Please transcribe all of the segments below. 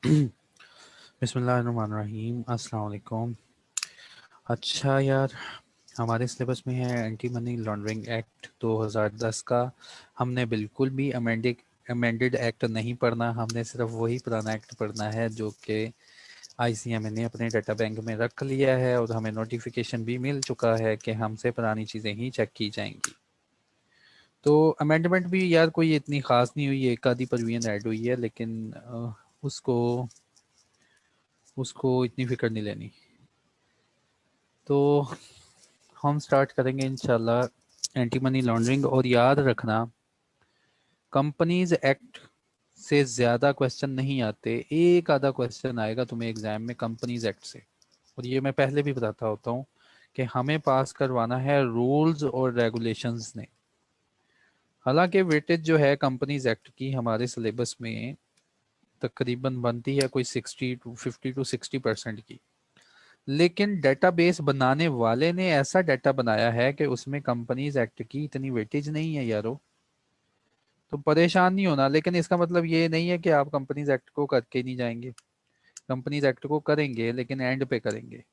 बिस्मिल्लाहिर्रहमानिर्रहीम, अस्सलाम वालेकुम। अच्छा यार, हमारे सिलेबस में है एंटी मनी लॉन्ड्रिंग एक्ट 2010 का। हमने बिल्कुल भी अमेंडेड एक्ट नहीं पढ़ना, हमने सिर्फ वही पुराना एक्ट पढ़ना है जो कि आईसीएमए ने अपने डाटा बैंक में रख लिया है और हमें नोटिफिकेशन भी मिल चुका है कि हमसे पुरानी चीज़ें ही चेक की जाएंगी। तो अमेंडमेंट भी यार कोई इतनी ख़ास नहीं हुई, एक आधी प्रोविजन ऐड हुई है, लेकिन उसको उसको इतनी फिक्र नहीं लेनी। तो हम स्टार्ट करेंगे इंशाल्लाह एंटी मनी लॉन्ड्रिंग। और याद रखना, कंपनीज एक्ट से ज़्यादा क्वेश्चन नहीं आते, एक आधा क्वेश्चन आएगा तुम्हें एग्जाम में कंपनीज एक्ट से। और ये मैं पहले भी बताता होता हूँ कि हमें पास करवाना है रूल्स और रेगुलेशंस ने। हालांकि वेटेज जो है कंपनीज एक्ट की हमारे सिलेबस में तकरीबन बनती है कोई 60 to 50 to 60% की, लेकिन डेटाबेस बनाने वाले ने ऐसा डाटा बनाया है कि उसमें कंपनीज एक्ट की इतनी वेटेज नहीं है यारो। तो परेशान नहीं होना, लेकिन इसका मतलब ये नहीं है कि आप कंपनीज एक्ट को करके नहीं जाएंगे। कंपनीज एक्ट को करेंगे लेकिन एंड पे करेंगे।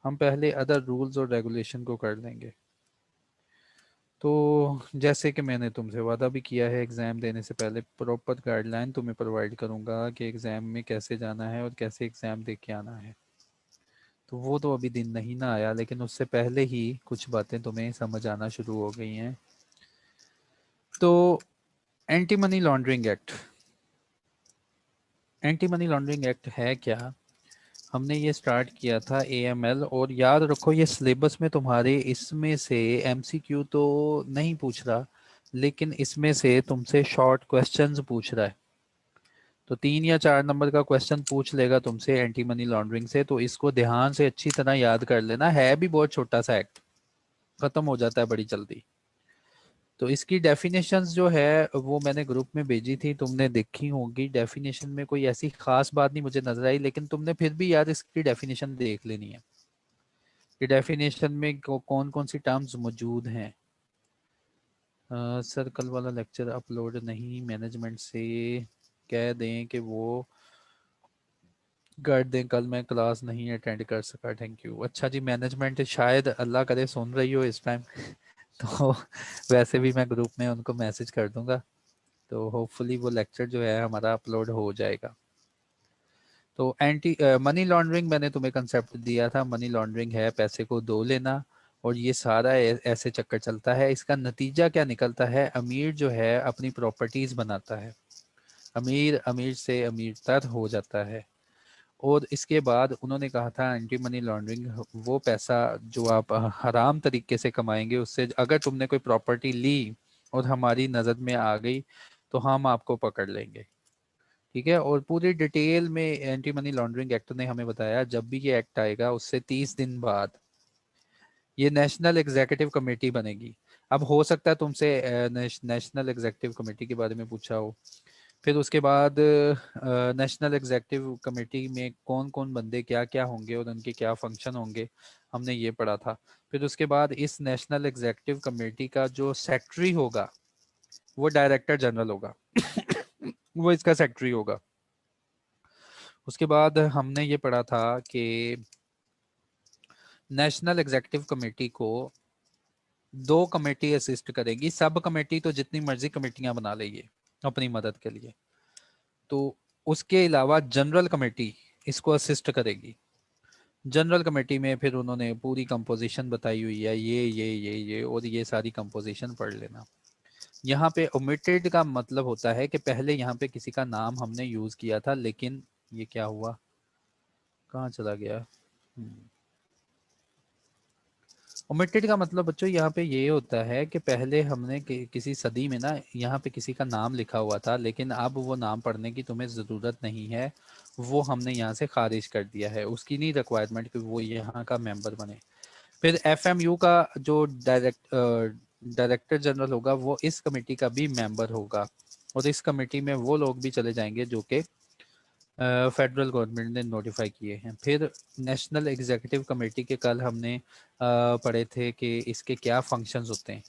हम पहले अदर रूल्स और रेगुलेशन को कर लेंगे। तो जैसे कि मैंने तुमसे वादा भी किया है, एग्ज़ाम देने से पहले प्रॉपर गाइडलाइन तुम्हें प्रोवाइड करूंगा कि एग्ज़ाम में कैसे जाना है और कैसे एग्ज़ाम दे के आना है। तो वो तो अभी दिन नहीं ना आया, लेकिन उससे पहले ही कुछ बातें तुम्हें समझ आना शुरू हो गई हैं। तो anti money laundering act, anti money laundering act है क्या? हमने ये स्टार्ट किया था एएमएल, और याद रखो ये सिलेबस में तुम्हारे इसमें से एमसीक्यू तो नहीं पूछ रहा, लेकिन इसमें से तुमसे शॉर्ट क्वेश्चंस पूछ रहा है। तो 3 या 4 नंबर का क्वेश्चन पूछ लेगा तुमसे एंटी मनी लॉन्ड्रिंग से, तो इसको ध्यान से अच्छी तरह याद कर लेना। है भी बहुत छोटा सा एक्ट, खत्म हो जाता है बड़ी जल्दी। तो इसकी डेफिनेशंस जो है वो मैंने ग्रुप में भेजी थी, तुमने देखी होगी। डेफिनेशन में कोई ऐसी खास बात नहीं मुझे नजर आई, लेकिन तुमने फिर भी याद इसकी डेफिनेशन देख लेनी है कि डेफिनेशन में कौन कौन सी टर्म्स मौजूद हैं। सर कल वाला लेक्चर अपलोड नहीं, मैनेजमेंट से कह दें कि वो कर दें, कल मैं क्लास नहीं अटेंड कर सका, थैंक यू। अच्छा जी, मैनेजमेंट शायद अल्लाह करे सुन रही हो इस टाइम तो वैसे भी मैं ग्रुप में उनको मैसेज कर दूंगा, तो होपफुली वो लेक्चर जो है हमारा अपलोड हो जाएगा। तो एंटी मनी लॉन्ड्रिंग मैंने तुम्हें कंसेप्ट दिया था। मनी लॉन्ड्रिंग है पैसे को दो लेना, और ये सारा ऐसे चक्कर चलता है। इसका नतीजा क्या निकलता है? अमीर जो है अपनी प्रॉपर्टीज बनाता है, अमीर अमीर से अमीर तर हो जाता है। और इसके बाद उन्होंने कहा था एंटी मनी लॉन्ड्रिंग वो पैसा जो आप हराम तरीके से कमाएंगे, उससे अगर तुमने कोई प्रॉपर्टी ली और हमारी नज़र में आ गई तो हम आपको पकड़ लेंगे। ठीक है। और पूरी डिटेल में एंटी मनी लॉन्ड्रिंग एक्ट ने हमें बताया, जब भी ये एक्ट आएगा उससे 30 दिन बाद ये नेशनल एग्जीक्यूटिव कमेटी बनेगी। अब हो सकता है तुमसे नेशनल एग्जीक्यूटिव कमेटी के बारे में पूछा हो। फिर उसके बाद नेशनल एग्जीक्यूटिव कमेटी में कौन कौन बंदे क्या क्या होंगे और उनके क्या फंक्शन होंगे, हमने ये पढ़ा था। फिर उसके बाद इस नेशनल एग्जीक्यूटिव कमेटी का जो सेक्रेटरी होगा वो डायरेक्टर जनरल होगा वो इसका सेक्रेटरी होगा। उसके बाद हमने ये पढ़ा था कि नेशनल एग्जीक्यूटिव कमेटी को 2 कमेटी असिस्ट करेगी। सब कमेटी तो जितनी मर्जी कमेटियां बना लेगी अपनी मदद के लिए, तो उसके अलावा जनरल कमेटी इसको असिस्ट करेगी। जनरल कमेटी में फिर उन्होंने पूरी कंपोजिशन बताई हुई है, ये और ये सारी कंपोजिशन पढ़ लेना। यहाँ पे ओमिटेड का मतलब होता है कि पहले यहाँ पे किसी का नाम हमने यूज किया था, लेकिन ये क्या हुआ, कहाँ चला गया। ओमिटेड का मतलब बच्चों यहाँ पे ये होता है कि पहले हमने किसी सदी में ना यहाँ पे किसी का नाम लिखा हुआ था, लेकिन अब वो नाम पढ़ने की तुम्हें ज़रूरत नहीं है, वो हमने यहाँ से खारिज कर दिया है। उसकी नहीं रिक्वायरमेंट कि वो यहाँ का मेंबर बने। फिर एफएमयू का जो डायरेक्टर जनरल होगा वो इस कमेटी का भी मेंबर होगा, और इस कमेटी में वो लोग भी चले जाएंगे जो कि फेडरल गवर्नमेंट ने नोटिफाई किए हैं। फिर नेशनल एग्जीक्यूटिव कमेटी के कल हमने पढ़े थे कि इसके क्या फंक्शंस होते हैं।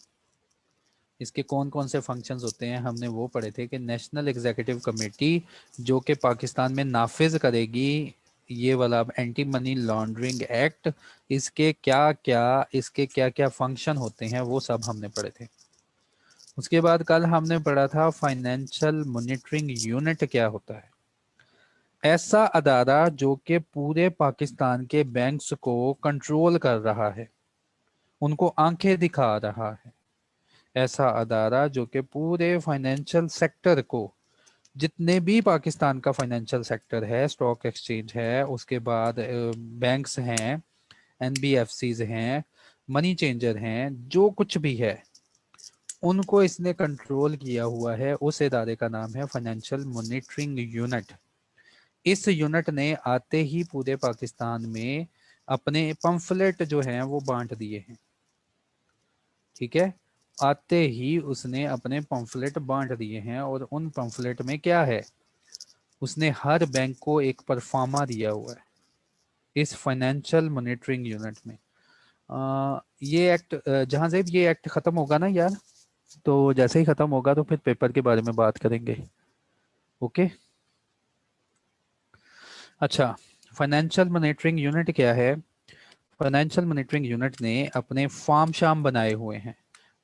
इसके कौन कौन से फंक्शंस होते हैं हमने वो पढ़े थे कि नेशनल एग्जीक्यूटिव कमेटी जो कि पाकिस्तान में नाफिज करेगी ये वाला एंटी मनी लॉन्ड्रिंग एक्ट, इसके क्या क्या फंक्शन होते हैं वो सब हमने पढ़े थे। उसके बाद कल हमने पढ़ा था फाइनेंशियल मॉनिटरिंग यूनिट क्या होता है। ऐसा अदारा जो कि पूरे पाकिस्तान के बैंक्स को कंट्रोल कर रहा है, उनको आंखें दिखा रहा है। ऐसा अदारा जो कि पूरे फाइनेंशियल सेक्टर को, जितने भी पाकिस्तान का फाइनेंशियल सेक्टर है, स्टॉक एक्सचेंज है, उसके बाद बैंक्स हैं, एनबीएफसीज हैं, मनी चेंजर हैं, जो कुछ भी है उनको इसने कंट्रोल किया हुआ है। उस इदारे का नाम है फाइनेंशियल मॉनिटरिंग यूनिट। इस यूनिट ने आते ही पूरे पाकिस्तान में अपने पंफलेट जो हैं वो बांट दिए हैं। ठीक है, आते ही उसने अपने पंफलेट बांट दिए हैं और उन पंफलेट में क्या है, उसने हर बैंक को एक परफार्मा दिया हुआ है इस फाइनेंशियल मॉनिटरिंग यूनिट में। ये एक्ट जहां से ये एक्ट खत्म होगा ना यार, तो जैसे ही खत्म होगा तो फिर पेपर के बारे में बात करेंगे। ओके, अच्छा, फाइनेंशियल मॉनिटरिंग यूनिट क्या है। फाइनेंशियल मॉनिटरिंग यूनिट ने अपने फार्म शाम बनाए हुए हैं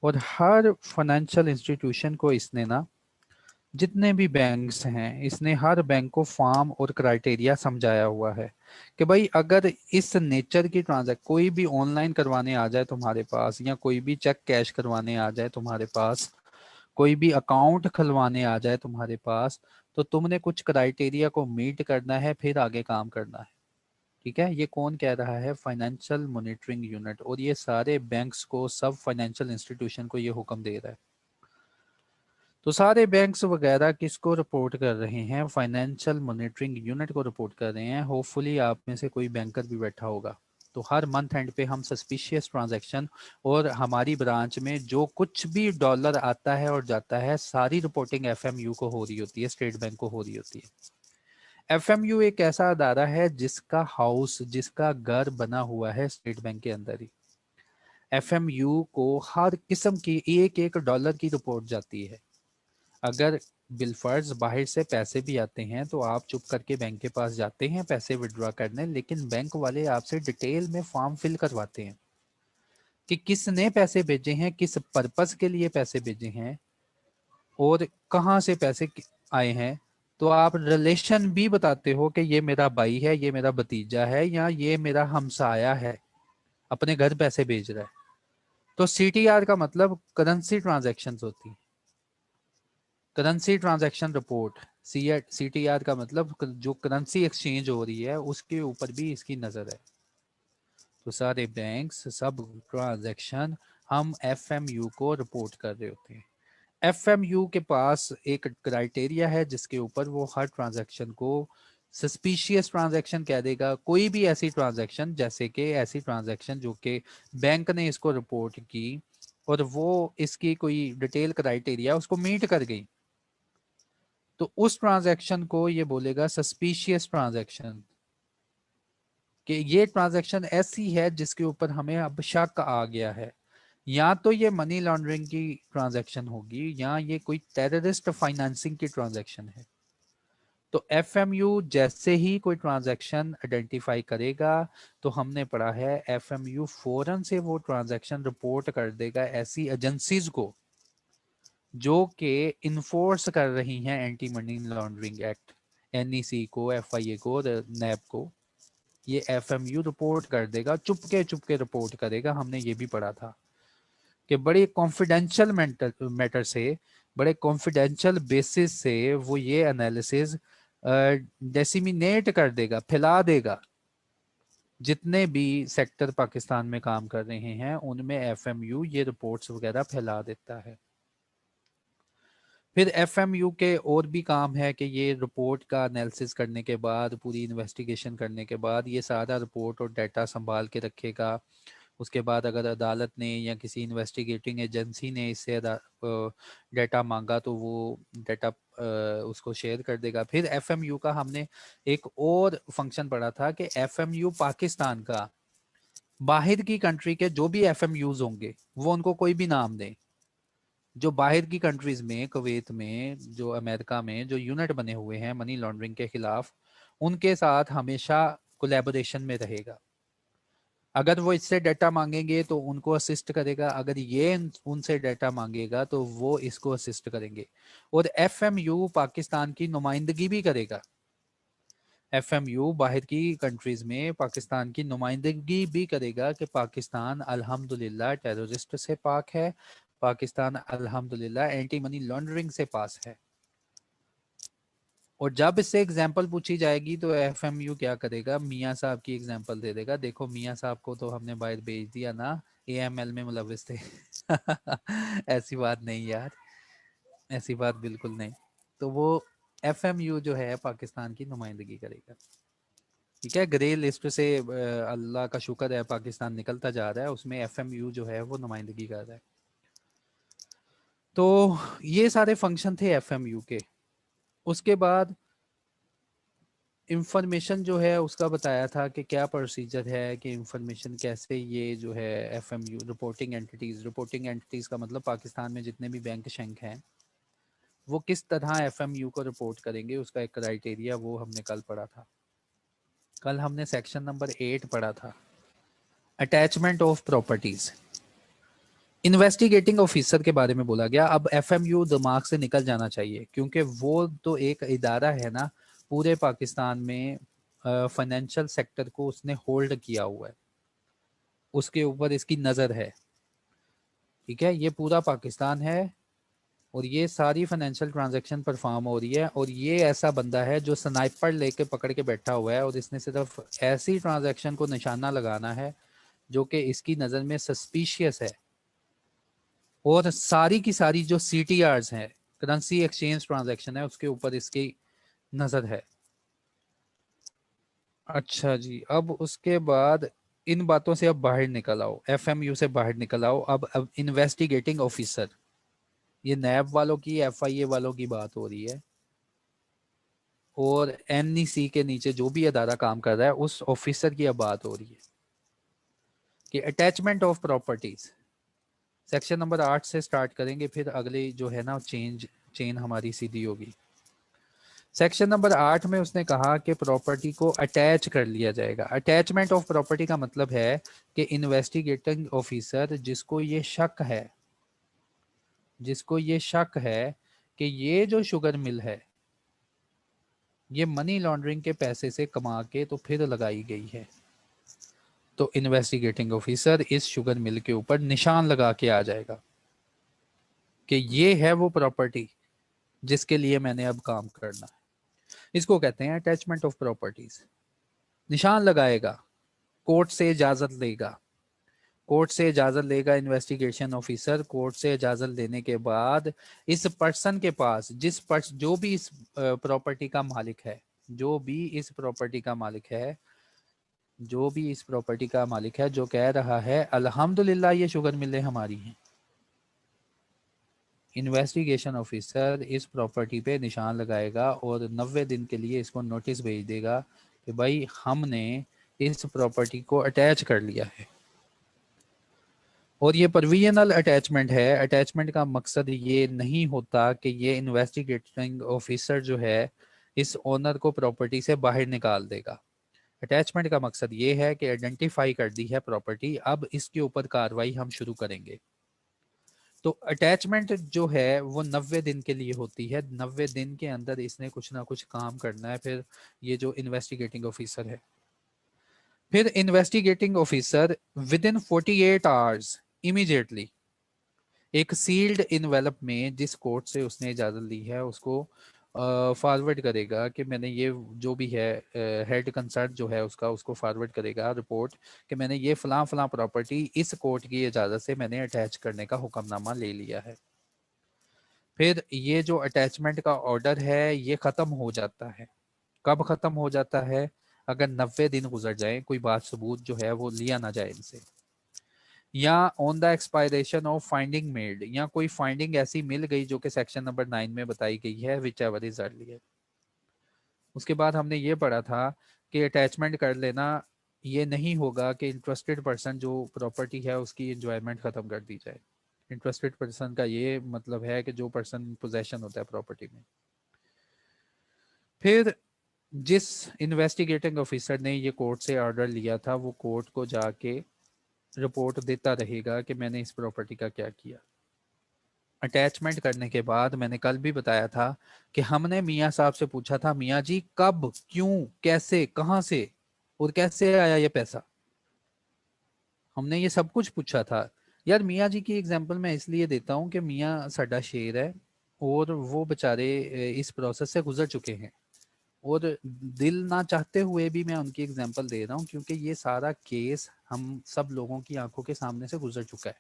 और हर फाइनेंशियल इंस्टीट्यूशन को इसने ना, जितने भी बैंक्स हैं, इसने हर बैंक को फॉर्म और क्राइटेरिया समझाया हुआ है कि भाई अगर इस नेचर की ट्रांजैक्शन कोई भी ऑनलाइन करवाने आ जाए तुम्हारे पास, या कोई भी चेक कैश करवाने आ जाए तुम्हारे पास, कोई भी अकाउंट खुलवाने आ जाए तुम्हारे पास, तो तुमने कुछ क्राइटेरिया को मीट करना है, फिर आगे काम करना है। ठीक है, ये कौन कह रहा है, फाइनेंशियल मॉनिटरिंग यूनिट। और ये सारे बैंक्स को, सब फाइनेंशियल इंस्टीट्यूशन को ये हुक्म दे रहा है। तो सारे बैंक्स वगैरह किसको रिपोर्ट कर रहे हैं, फाइनेंशियल मॉनिटरिंग यूनिट को रिपोर्ट कर रहे हैं। होपफुली आप में से कोई बैंकर भी बैठा होगा। तो हर मंथ एंड पे हम सस्पिशियस ट्रांजैक्शन और हमारी ब्रांच में जो कुछ भी डॉलर आता है और जाता है, सारी रिपोर्टिंग एफएमयू को हो रही होती है, स्टेट बैंक को हो रही होती है। एफएमयू एक ऐसा अदारा है जिसका हाउस, जिसका घर बना हुआ है स्टेट बैंक के अंदर ही। एफएमयू को हर किस्म की एक एक डॉलर की रिपोर्ट जाती है। अगर बिलफर्ज बाहर से पैसे भी आते हैं तो आप चुप करके बैंक के पास जाते हैं पैसे विड्रॉ करने, लेकिन बैंक वाले आपसे डिटेल में फॉर्म फिल करवाते हैं कि किसने पैसे भेजे हैं, किस पर्पस के लिए पैसे भेजे हैं, और कहाँ से पैसे आए हैं। तो आप रिलेशन भी बताते हो कि ये मेरा भाई है, ये मेरा भतीजा है, या ये मेरा हमसाया है, अपने घर पैसे भेज रहा है। तो सीटीआर का मतलब करेंसी ट्रांजैक्शन होती है, करेंसी ट्रांजैक्शन रिपोर्ट। सीटीआर का मतलब जो करेंसी एक्सचेंज हो रही है उसके ऊपर भी इसकी नजर है। तो सारे बैंक्स, सब ट्रांजैक्शन हम एफएमयू को रिपोर्ट कर रहे होते हैं। एफएमयू के पास एक क्राइटेरिया है जिसके ऊपर वो हर ट्रांजैक्शन को सस्पिशियस ट्रांजैक्शन कह देगा। कोई भी ऐसी ट्रांजैक्शन, जैसे कि ऐसी ट्रांजैक्शन जो कि बैंक ने इसको रिपोर्ट की और वो इसकी कोई डिटेल क्राइटेरिया उसको मीट कर गई, तो उस ट्रांजैक्शन को ये बोलेगा सस्पिशियस ट्रांजैक्शन, कि ये ट्रांजैक्शन ऐसी है जिसके ऊपर हमें अब शक आ गया है। या तो ये मनी लॉन्ड्रिंग की ट्रांजैक्शन होगी, या ये कोई टेररिस्ट फाइनेंसिंग की ट्रांजैक्शन है। तो एफएमयू जैसे ही कोई ट्रांजैक्शन आइडेंटिफाई करेगा, तो हमने पढ़ा है एफएमयू फौरन से वो ट्रांजैक्शन रिपोर्ट कर देगा ऐसी एजेंसीज को जो कि इन्फोर्स कर रही हैं anti money laundering act, NEC को, एफआईए को, नैब को। ये एफएमयू रिपोर्ट कर देगा, चुपके चुपके रिपोर्ट करेगा। हमने ये भी पढ़ा था कि बड़े कॉन्फिडेंशियल मैटर से, बड़े कॉन्फिडेंशियल बेसिस से वो ये एनालिसिस डेसिमिनेट कर देगा, फैला देगा। जितने भी सेक्टर पाकिस्तान में काम कर रहे हैं उनमें एफएमयू ये रिपोर्ट्स वगैरह फैला देता है। फिर एफएमयू के और भी काम है कि ये रिपोर्ट का एनालिसिस करने के बाद, पूरी इन्वेस्टिगेशन करने के बाद, ये सारा रिपोर्ट और डाटा संभाल के रखेगा। उसके बाद अगर अदालत ने या किसी इन्वेस्टिगेटिंग एजेंसी ने इससे डाटा मांगा तो वो डाटा उसको शेयर कर देगा। फिर एफएमयू का हमने एक और फंक्शन पढ़ा था कि एफएमयू पाकिस्तान का बाहर की कंट्री के जो भी एफएमयूज होंगे वो उनको कोई भी नाम दें, जो बाहर की कंट्रीज में, कुवैत में, जो अमेरिका में जो यूनिट बने हुए हैं मनी लॉन्ड्रिंग के खिलाफ, उनके साथ हमेशा कोलैबोरेशन में रहेगा। अगर वो इससे डाटा मांगेंगे तो उनको असिस्ट करेगा, अगर ये उनसे डाटा मांगेगा तो वो इसको असिस्ट करेंगे। और एफएमयू पाकिस्तान की नुमाइंदगी भी करेगा। एफएमयू बाहर की कंट्रीज में पाकिस्तान की नुमाइंदगी भी करेगा कि पाकिस्तान अल्हम्दुलिल्लाह टेररिस्ट से पाक है, पाकिस्तान अल्हम्दुलिल्लाह एंटी मनी लॉन्ड्रिंग से पास है। और जब इससे एग्जाम्पल पूछी जाएगी तो एफएमयू क्या करेगा, मियाँ साहब की एग्जाम्पल दे देगा, देखो मियाँ साहब को तो हमने बाहर भेज दिया ना, एएमएल में मुलविस थे। ऐसी बात नहीं यार, ऐसी बात बिल्कुल नहीं। तो वो एफएमयू जो है पाकिस्तान की नुमाइंदगी करेगा। ठीक है, ग्रे लिस्ट से अल्लाह का शुक्र है पाकिस्तान निकलता जा रहा है, उसमें एफएमयू जो है वो नुमाइंदगी कर रहा है। तो ये सारे फंक्शन थे एफएमयू के। उसके बाद इंफॉर्मेशन जो है उसका बताया था कि क्या प्रोसीजर है, कि इंफॉर्मेशन कैसे ये जो है एफएमयू रिपोर्टिंग एंटिटीज़ का मतलब पाकिस्तान में जितने भी बैंक शैंक हैं वो किस तरह एफएमयू को रिपोर्ट करेंगे, उसका एक क्राइटेरिया वो हमने कल पढ़ा था। कल हमने सेक्शन नंबर 8 पढ़ा था, attachment of properties. Investigating officer के बारे में बोला गया। अब एफएमयू दिमाग से निकल जाना चाहिए, क्योंकि वो तो एक इदारा है ना पूरे पाकिस्तान में, फाइनेंशियल सेक्टर को उसने होल्ड किया हुआ है, उसके ऊपर इसकी नज़र है। ठीक है, ये पूरा पाकिस्तान है और ये सारी फाइनेंशियल ट्रांजैक्शन परफॉर्म हो रही है, और ये ऐसा बंदा है जो स्नाइपर लेके पकड़ के बैठा हुआ है और इसने सिर्फ ऐसी ट्रांजैक्शन को निशाना लगाना है जो कि इसकी नज़र में सस्पिशियस है। और सारी की सारी जो CTRs हैं, करेंसी एक्सचेंज ट्रांजैक्शन है, उसके ऊपर इसकी नज़र है। अच्छा जी, अब उसके बाद इन बातों से अब बाहर निकल आओ, एफएमयू से बाहर निकल आओ। अब इन्वेस्टिगेटिंग ऑफिसर, ये नैब वालों की, FIA वालों की बात हो रही है, और NEC के नीचे जो भी अदारा काम कर रहा है उस ऑफिसर की अब बात हो रही है कि attachment of properties. Section number 8 से स्टार्ट करेंगे, फिर अगली जो है ना चेन हमारी सीधी होगी। सेक्शन नंबर 8 में उसने कहा कि प्रॉपर्टी को अटैच कर लिया जाएगा। अटैचमेंट ऑफ प्रॉपर्टी का मतलब है कि इन्वेस्टिगेटिंग ऑफिसर जिसको ये शक है कि ये जो शुगर मिल है ये मनी लॉन्ड्रिंग के पैसे से कमा के तो फिर लगाई गई है, तो इन्वेस्टिगेटिंग ऑफिसर इस शुगर मिल के ऊपर निशान लगा के आ जाएगा कि ये है वो प्रॉपर्टी जिसके लिए मैंने अब काम करना है। इसको कहते हैं अटैचमेंट ऑफ प्रॉपर्टीज। निशान लगाएगा, कोर्ट से इजाजत लेगा, कोर्ट से इजाजत लेगा इन्वेस्टिगेशन ऑफिसर। कोर्ट से इजाजत लेने के बाद इस पर्सन के पास जो भी इस प्रॉपर्टी का मालिक है, जो भी इस प्रॉपर्टी का मालिक है, जो कह रहा है अल्हम्दुलिल्लाह ये शुगर मिलें हमारी हैं, इन्वेस्टिगेशन ऑफिसर इस प्रॉपर्टी पे निशान लगाएगा और 90 दिन के लिए इसको नोटिस भेज देगा कि भाई हमने इस प्रॉपर्टी को अटैच कर लिया है। और ये प्रोविजनल अटैचमेंट है। अटैचमेंट का मकसद ये नहीं होता कि ये इन्वेस्टिगेटिंग ऑफिसर जो है इस ओनर को प्रॉपर्टी से बाहर निकाल देगा। अटैचमेंट का मकसद ये है कि आइडेंटिफाई कर दी है प्रॉपर्टी, अब इसके ऊपर कार्रवाई हम शुरू करेंगे। तो अटैचमेंट जो है वो 90 दिन के लिए होती है। 90 दिन के अंदर इसने कुछ ना कुछ काम करना है, फिर ये जो इन्वेस्टिगेटिंग ऑफिसर है, फिर investigating officer within 48 hours immediately एक सील्ड इनवेलप में जिस कोर्ट से उसने इजाज़त ली है उसको फॉरवर्ड करेगा कि मैंने ये जो भी है हेड कंसर्न जो है उसको फॉरवर्ड करेगा रिपोर्ट कि मैंने ये फ़लाँ फ़लाँ प्रॉपर्टी इस कोर्ट की इजाज़त से मैंने अटैच करने का हुक्मनामा ले लिया है। फिर ये जो अटैचमेंट का ऑर्डर है ये ख़त्म हो जाता है। कब ख़त्म हो जाता है? अगर 90 दिन गुजर जाए, कोई बात सबूत जो है वो लिया ना जाए इनसे, या on the expiration of finding made, या कोई फाइंडिंग ऐसी मिल गई जो कि सेक्शन नंबर 9 में बताई गई है, विच एवर इज अर्लियर। उसके बाद हमने ये पढ़ा था कि अटैचमेंट कर लेना ये नहीं होगा कि इंटरेस्टेड पर्सन जो प्रॉपर्टी है उसकी इंजॉयमेंट ख़त्म कर दी जाए। इंटरेस्टेड पर्सन का ये मतलब है कि जो पर्सन पोजेशन होता है प्रॉपर्टी में। फिर जिस इन्वेस्टिगेटिंग ऑफिसर ने ये कोर्ट से ऑर्डर लिया था वो कोर्ट को जाके रिपोर्ट देता रहेगा कि मैंने इस प्रॉपर्टी का क्या किया। अटैचमेंट करने के बाद मैंने कल भी बताया था कि हमने मियाँ साहब से पूछा था, मियाँ जी कब, क्यों, कैसे, कहाँ से और कैसे आया ये पैसा, हमने ये सब कुछ पूछा था। यार मियाँ जी की एग्जांपल मैं इसलिए देता हूँ कि मियाँ साडा शेर है और वो बेचारे इस प्रोसेस से गुजर चुके हैं, और दिल ना चाहते हुए भी मैं उनकी एग्जांपल दे रहा हूँ क्योंकि ये सारा केस हम सब लोगों की आंखों के सामने से गुजर चुका है।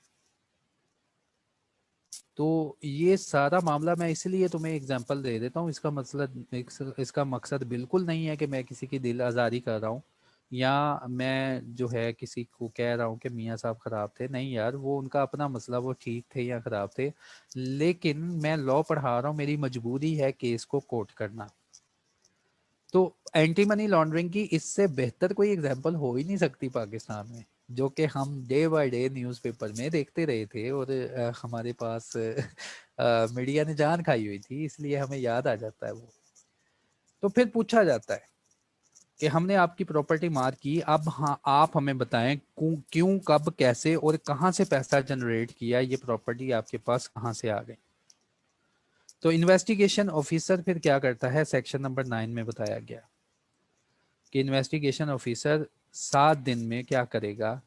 तो ये सारा मामला मैं इसलिए तुम्हें एग्जांपल दे देता हूँ। इसका मकसद बिल्कुल नहीं है कि मैं किसी की दिल आज़ारी कर रहा हूँ या मैं जो है किसी को कह रहा हूँ कि मियाँ साहब ख़राब थे। नहीं यार, वो उनका अपना मसला, वो ठीक थे या ख़राब थे, लेकिन मैं लॉ पढ़ा रहा हूँ, मेरी मजबूरी है केस को कोर्ट करना। तो एंटी मनी लॉन्ड्रिंग की इससे बेहतर कोई एग्जांपल हो ही नहीं सकती पाकिस्तान में, जो कि हम डे बाय डे न्यूज़पेपर में देखते रहे थे और हमारे पास मीडिया ने जान खाई हुई थी, इसलिए हमें याद आ जाता है वो। तो फिर पूछा जाता है कि हमने आपकी प्रॉपर्टी मार की, अब हाँ आप हमें बताएं क्यों, कब, कैसे और कहाँ से पैसा जनरेट किया, ये प्रॉपर्टी आपके पास कहाँ से आ गई। तो इन्वेस्टिगेशन ऑफिसर फिर क्या करता है, सेक्शन नंबर 9 में बताया गया कि इन्वेस्टिगेशन ऑफिसर 7 दिन में क्या करेगा,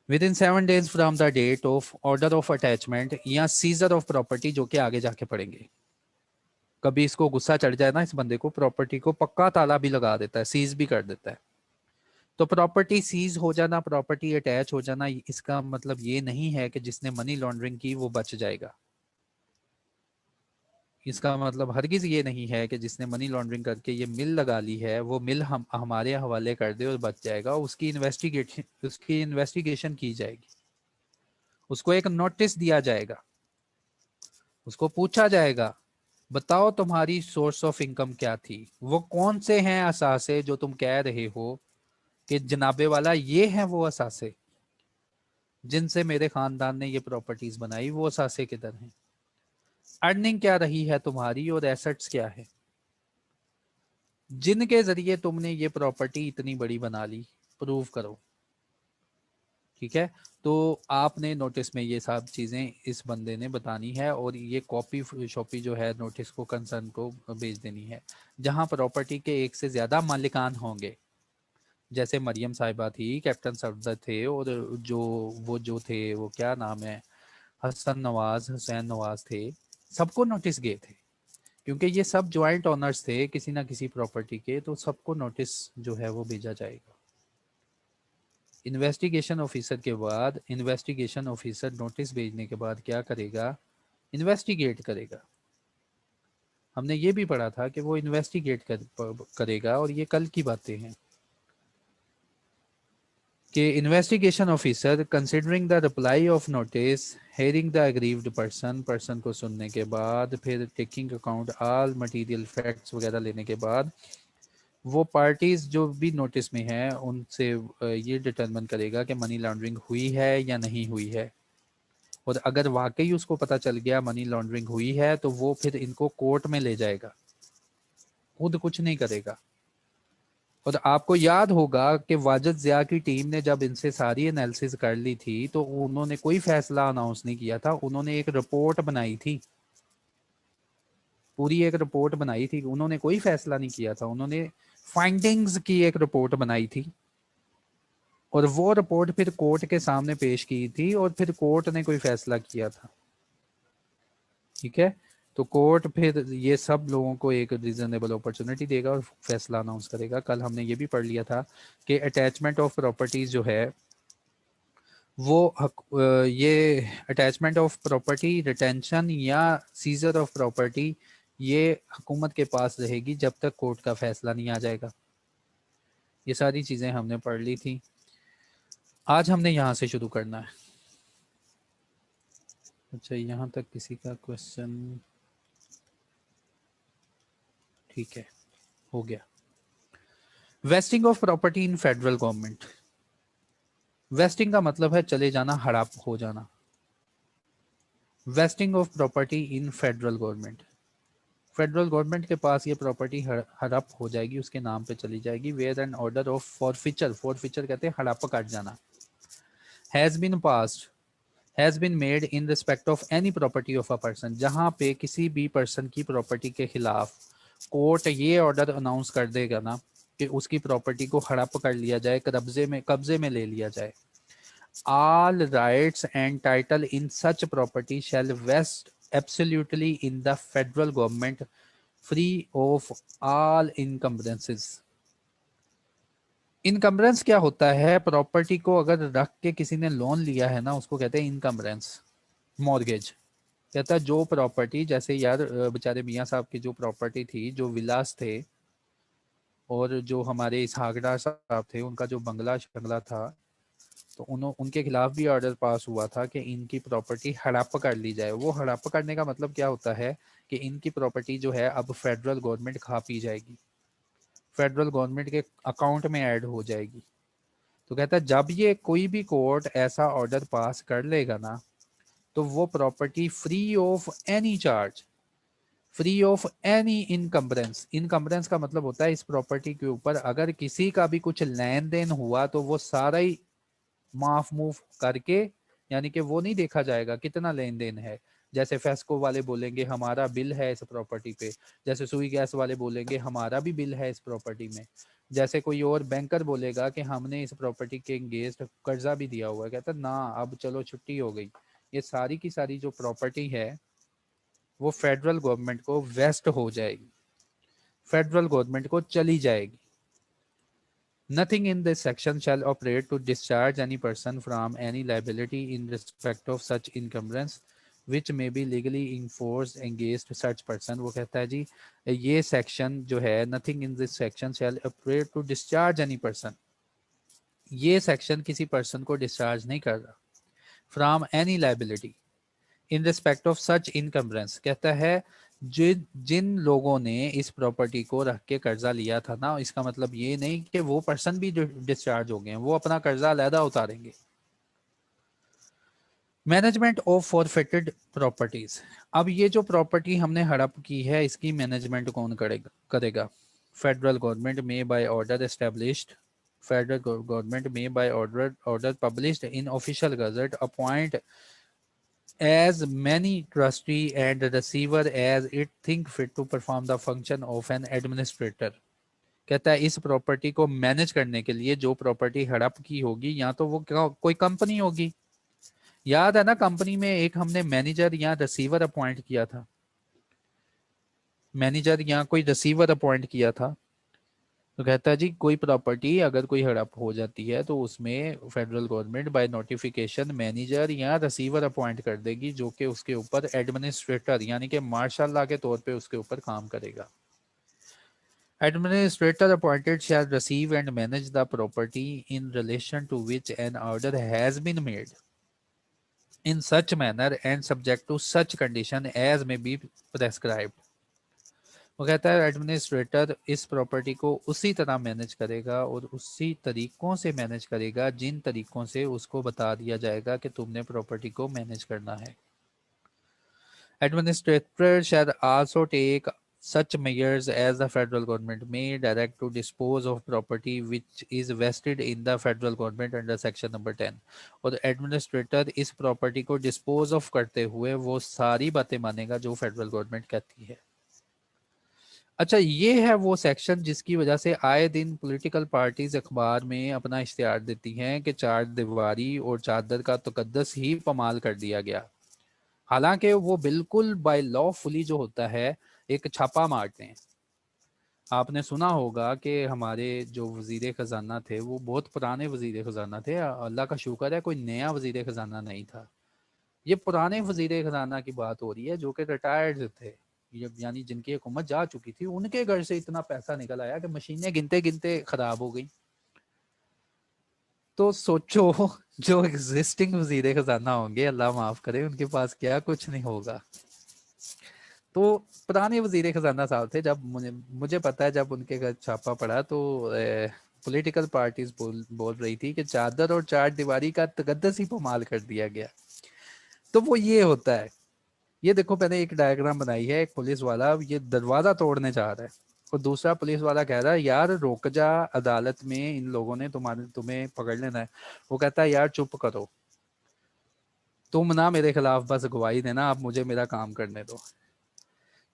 within 7 days from the date of order of attachment या सीजर ऑफ प्रॉपर्टी, जो कि आगे जाके पढ़ेंगे। कभी इसको गुस्सा चढ़ जाए ना इस बंदे को, प्रॉपर्टी को पक्का ताला भी लगा देता है, सीज भी कर देता है। तो प्रॉपर्टी सीज हो जाना, प्रॉपर्टी अटैच हो जाना, इसका मतलब ये नहीं है कि जिसने मनी लॉन्ड्रिंग की वो बच जाएगा। इसका मतलब हरगिज ये नहीं है कि जिसने मनी लॉन्ड्रिंग करके ये मिल लगा ली है वो मिल हम हमारे हवाले कर दे और बच जाएगा। उसकी इन्वेस्टिगेशन की जाएगी, उसको एक नोटिस दिया जाएगा, उसको पूछा जाएगा बताओ तुम्हारी सोर्स ऑफ इनकम क्या थी, वो कौन से हैं असासे जो तुम कह रहे हो कि जनाबे वाला ये हैं वो असासे जिनसे मेरे खानदान ने ये प्रॉपर्टीज बनाई, वो असासे किधर हैं, अर्निंग क्या रही है तुम्हारी और एसेट्स क्या है जिनके जरिए तुमने ये प्रॉपर्टी इतनी बड़ी बना ली, प्रूव करो। ठीक है, तो आपने नोटिस में ये सब चीज़ें इस बंदे ने बतानी है और ये कॉपी शॉपी जो है नोटिस को कंसर्न को भेज देनी है। जहां प्रॉपर्टी के एक से ज़्यादा मालिकान होंगे, जैसे मरियम साहिबा थी, कैप्टन सफदर थे और जो थे वो क्या नाम है, हसन नवाज, हुसैन नवाज थे, सबको नोटिस गए थे क्योंकि ये सब ज्वाइंट ओनर्स थे किसी ना किसी प्रॉपर्टी के, तो सबको नोटिस जो है वो भेजा जाएगा। इन्वेस्टिगेशन ऑफिसर के बाद, इन्वेस्टिगेशन ऑफिसर नोटिस भेजने के बाद क्या करेगा, इन्वेस्टिगेट करेगा। हमने ये भी पढ़ा था कि वो करेगा और ये कल की बातें हैं कि investigation officer considering the reply off notice, hearing the aggrieved person को सुनने के बाद, फिर taking account all material facts वगैरह लेने के बाद, वो पार्टीज जो भी नोटिस में है उनसे ये डिटरमिन करेगा कि मनी लॉन्ड्रिंग हुई है या नहीं हुई है। और अगर वाकई उसको पता चल गया मनी लॉन्ड्रिंग हुई है तो वो फिर इनको कोर्ट में ले जाएगा, खुद कुछ नहीं करेगा। और आपको याद होगा कि वाजिद ज़िया की टीम ने जब इनसे सारी एनालिसिस कर ली थी तो उन्होंने कोई फैसला अनाउंस नहीं किया था, उन्होंने एक रिपोर्ट बनाई थी, पूरी एक रिपोर्ट बनाई थी, उन्होंने कोई फैसला नहीं किया था, उन्होंने फाइंडिंग्स की एक रिपोर्ट बनाई थी और वो रिपोर्ट फिर कोर्ट के सामने पेश की थी और फिर कोर्ट ने कोई फैसला किया था। ठीक है, तो कोर्ट फिर ये सब लोगों को एक रीजनेबल अपॉर्चुनिटी देगा और फैसला अनाउंस करेगा। कल हमने ये भी पढ़ लिया था कि अटैचमेंट ऑफ प्रॉपर्टीज जो है वो ये अटैचमेंट ऑफ प्रॉपर्टी, रिटेंशन या सीजर ऑफ प्रॉपर्टी, ये हुकूमत के पास रहेगी जब तक कोर्ट का फैसला नहीं आ जाएगा। ये सारी चीज़ें हमने पढ़ ली थी, आज हमने यहाँ से शुरू करना है। अच्छा, यहाँ तक किसी का क्वेश्चन? ठीक है, हो गया। Wasting of property in federal government. Wasting का मतलब है चले जाना, हड़प हो जाना। Wasting of property in federal government, federal government के पास ये प्रॉपर्टी हड़प हो जाएगी, उसके नाम पे चली जाएगी। Where an order of forfeiture, forfeiture कहते हैं हड़प काट जाना, has been passed, has been made in respect of any property of a person, जहां पे किसी भी पर्सन की प्रॉपर्टी के खिलाफ कोर्ट ये ऑर्डर अनाउंस कर देगा ना कि उसकी प्रॉपर्टी को हड़प कर लिया जाए, कब्जे में ले लिया जाए। All rights and title in such property shall vest absolutely in the federal government free of all encumbrances। Encumbrance क्या होता है? प्रॉपर्टी को अगर रख के किसी ने लोन लिया है ना, उसको कहते हैं इनकम्बरेंस। मॉर्गेज कहता है जो प्रॉपर्टी, जैसे यार बेचारे मियाँ साहब की जो प्रॉपर्टी थी, जो विलास थे, और जो हमारे इसहाकडार साहब थे, उनका जो बंगला शंगला था, तो उनके खिलाफ भी ऑर्डर पास हुआ था कि इनकी प्रॉपर्टी हड़प कर ली जाए। वो हड़प करने का मतलब क्या होता है कि इनकी प्रॉपर्टी जो है अब फेडरल गवर्नमेंट खा पी जाएगी, फेडरल गवर्नमेंट के अकाउंट में ऐड हो जाएगी। तो कहता है जब ये कोई भी कोर्ट ऐसा ऑर्डर पास कर लेगा ना, तो वो property free of any charge, free of any encumbrance, encumbrance का मतलब होता है इस प्रॉपर्टी के ऊपर अगर किसी का भी कुछ लेन देन हुआ तो वो सारा ही माफ मूफ करके, यानी कि वो नहीं देखा जाएगा कितना लेन देन है। जैसे फेस्को वाले बोलेंगे हमारा बिल है इस प्रॉपर्टी पे, जैसे सुई गैस वाले बोलेंगे हमारा भी बिल है इस प्रॉपर्टी में, जैसे कोई और बैंकर बोलेगा कि हमने इस प्रॉपर्टी के अगेंस्ट कर्जा भी दिया हुआ है, कहता ना अब चलो छुट्टी हो गई। ये सारी की सारी जो प्रॉपर्टी है वो फेडरल गवर्नमेंट को वेस्ट हो जाएगी, फेडरल गवर्नमेंट को चली जाएगी। Nothing in this section shall operate to discharge any person from any liability in respect of such encumbrance which may be legally enforced against such person। वो कहता है जी ये सेक्शन जो है, nothing in this section shall operate to discharge any person, ये section किसी person को discharge नहीं कर रहा from any liability in respect of such encumbrance. कहता है जिन जिन लोगों ने इस प्रॉपर्टी को रख के कर्जा लिया था ना, इसका मतलब ये नहीं कि वो पर्सन भी डिस्चार्ज हो गए हैं, वो अपना कर्जा अलहदा उतारेंगे। मैनेजमेंट ऑफ फॉरफिटेड प्रॉपर्टीज, अब ये जो प्रॉपर्टी हमने हड़प की है इसकी मैनेजमेंट कौन करेगा? फेडरल गवर्नमेंट में by order established, federal government में by order published in official gazette appoint as many trustee and receiver as it think fit to perform the function of an administrator। कहता है इस property को manage करने के लिए जो प्रॉपर्टी हड़प की होगी, या तो वो कोई कंपनी होगी, याद है ना कंपनी में एक हमने मैनेजर या रिसीवर अपॉइंट किया था, मैनेजर या कोई रिसीवर अपॉइंट किया था। तो कहता है जी कोई प्रॉपर्टी अगर कोई हड़प हो जाती है तो उसमें federal government by notification manager या रिसीवर अपॉइंट कर देगी, जो कि उसके ऊपर एडमिनिस्ट्रेटर यानी कि मार्शल लॉ के तौर पे उसके ऊपर काम करेगा। Administrator appointed shall receive and manage the property in relation to which an order has been made in such manner and subject to such condition as may be prescribed. वो कहता है एडमिनिस्ट्रेटर इस प्रॉपर्टी को उसी तरह manage करेगा और उसी तरीकों से मैनेज करेगा जिन तरीकों से उसको बता दिया जाएगा कि तुमने प्रॉपर्टी को मैनेज करना है। Administrator shall also take such measures as the federal government may direct to dispose of property which is vested in the federal government under section number 10। और एडमिनिस्ट्रेटर इस प्रॉपर्टी को डिस्पोज ऑफ करते हुए वो सारी बातें मानेगा जो फेडरल गवर्नमेंट कहती है। अच्छा ये है वो सेक्शन जिसकी वजह से आए दिन पॉलिटिकल पार्टीज अखबार में अपना इश्तिहार देती हैं कि चार दीवारी और चादर का तकद्दस ही पमाल कर दिया गया, हालांकि वो बिल्कुल बाय लॉफुली जो होता है एक छापा मारते हैं। आपने सुना होगा कि हमारे जो वजीर खजाना थे वो बहुत पुराने वजीर खजाना थे, अल्लाह का शुक्र है कोई नया वजीर खजाना नहीं था, ये पुराने वजीर खजाना की बात हो रही है जो कि रिटायर्ड थे, यानी जिनकी हुकूमत जा चुकी थी, उनके घर से इतना पैसा निकल आया कि मशीनें गिनते गिनते खराब हो गई। तो सोचो जो एग्जिस्टिंग वजीर खजाना होंगे, अल्लाह माफ करे, उनके पास क्या कुछ नहीं होगा। तो पुराने वजीर खजाना साहब थे, जब मुझे पता है जब उनके घर छापा पड़ा तो पॉलिटिकल पार्टीज बोल रही थी कि चादर और चार दीवारी का तकद्दस ही पमाल कर दिया गया। तो वो ये होता है ये देखो मैंने एक डायग्राम बनाई है, एक पुलिस वाला ये दरवाजा तोड़ने जा रहा है और दूसरा पुलिस वाला कह रहा है यार रुक जा, अदालत में इन लोगों ने तुम्हें पकड़ लेना है। वो कहता है यार चुप करो, तुम ना मेरे खिलाफ बस गवाही देना, आप मुझे मेरा काम करने दो।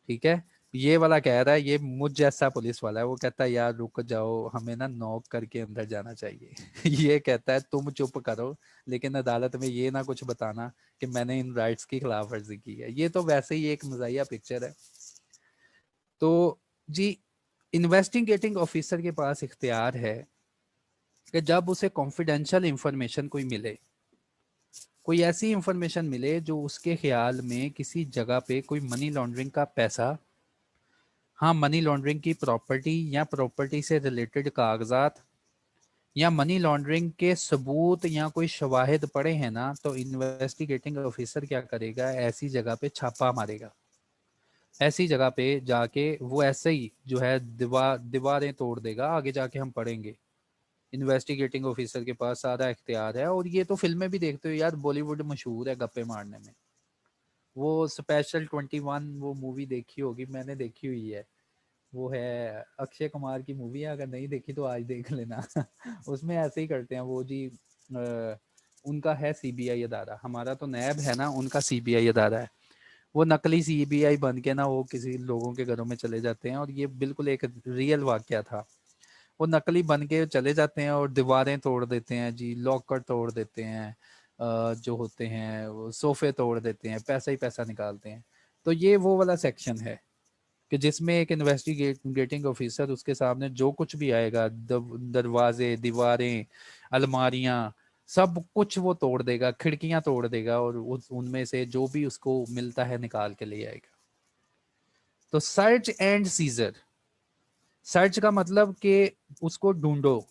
ठीक है, ये वाला कह रहा है, ये मुझ जैसा पुलिस वाला है, वो कहता है यार रुक जाओ, हमें ना नॉक करके अंदर जाना चाहिए। ये कहता है तुम चुप करो, लेकिन अदालत में ये ना कुछ बताना कि मैंने इन राइट्स की खिलाफ वर्जी की है। ये तो वैसे ही एक मजाया पिक्चर है। तो जी, इन्वेस्टिगेटिंग ऑफिसर के पास इख्तियार है कि जब उसे कॉन्फिडेंशियल इंफॉर्मेशन कोई मिले, कोई ऐसी इंफॉर्मेशन मिले जो उसके ख्याल में किसी जगह पे कोई मनी लॉन्ड्रिंग का पैसा, हाँ मनी लॉन्ड्रिंग की प्रॉपर्टी या प्रॉपर्टी से रिलेटेड कागजात या मनी लॉन्ड्रिंग के सबूत या कोई शवाहिद पड़े हैं ना, तो इन्वेस्टिगेटिंग ऑफिसर क्या करेगा, ऐसी जगह पे छापा मारेगा। ऐसी जगह पे जाके वो ऐसे ही जो है दीवारें तोड़ देगा। आगे जाके हम पढ़ेंगे इन्वेस्टिगेटिंग ऑफिसर के पास सारा इख्तियार है। और ये तो फिल्में भी देखते हो यार, बॉलीवुड मशहूर है गप्पे मारने में। वो स्पेशल 21 वो मूवी देखी होगी, मैंने देखी हुई है। वो है अक्षय कुमार की मूवी है, अगर नहीं देखी तो आज देख लेना। उसमें ऐसे ही करते हैं वो जी। उनका है सीबीआई अदारा, हमारा तो नैब है ना, उनका सीबीआई अदारा है। वो नकली सीबीआई बन के ना वो किसी लोगों के घरों में चले जाते हैं, और ये बिल्कुल एक रियल वाकया था। वो नकली बन के चले जाते हैं और दीवारें तोड़ देते हैं जी, लॉकर तोड़ देते हैं, जो होते हैं वो सोफे तोड़ देते हैं, पैसा ही पैसा निकालते हैं। तो ये वो वाला सेक्शन है कि जिसमें एक इन्वेस्टिगेटिंग ऑफिसर उसके सामने जो कुछ भी आएगा, दरवाजे, दीवारें, अलमारियां, सब कुछ वो तोड़ देगा, खिड़कियां तोड़ देगा, और उनमें से जो भी उसको मिलता है निकाल के ले आएगा। तो सर्च एंड सीजर, सर्च का मतलब कि उसको ढूंढो,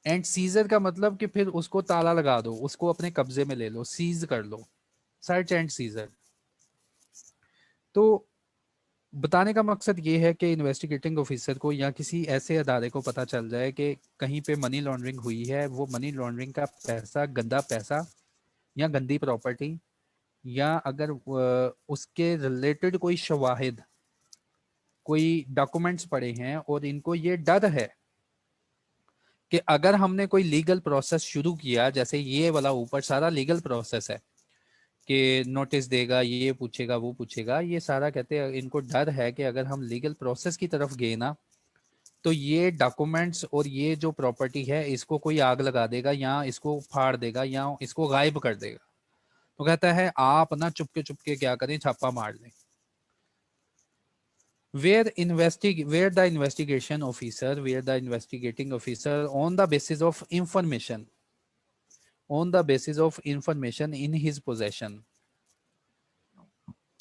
एंड सीजर का मतलब कि फिर उसको ताला लगा दो, उसको अपने कब्जे में ले लो, सीज कर लो। Search and scissor. तो बताने का मकसद ये है कि इन्वेस्टिगेटिंग ऑफिसर को या किसी ऐसे अदारे को पता चल जाए कि कहीं पे मनी लॉन्ड्रिंग हुई है, वो मनी लॉन्ड्रिंग का पैसा, गंदा पैसा या गंदी प्रॉपर्टी, या अगर उसके रिलेटेड कोई शवाहिद, कोई डॉक्यूमेंट्स पड़े हैं, और इनको ये डर है कि अगर हमने कोई लीगल प्रोसेस शुरू किया, जैसे ये वाला ऊपर सारा लीगल प्रोसेस है कि नोटिस देगा, ये पूछेगा, वो पूछेगा, ये सारा कहते हैं इनको डर है कि अगर हम लीगल प्रोसेस की तरफ गए ना, तो ये डॉक्यूमेंट्स और ये जो प्रॉपर्टी है इसको कोई आग लगा देगा, या इसको फाड़ देगा, या इसको गायब कर देगा। तो कहता है आप ना चुपके चुपके क्या करें, छापा मार लें। where the investigation officer, where the investigating officer on the basis of information, on the basis of information in his possession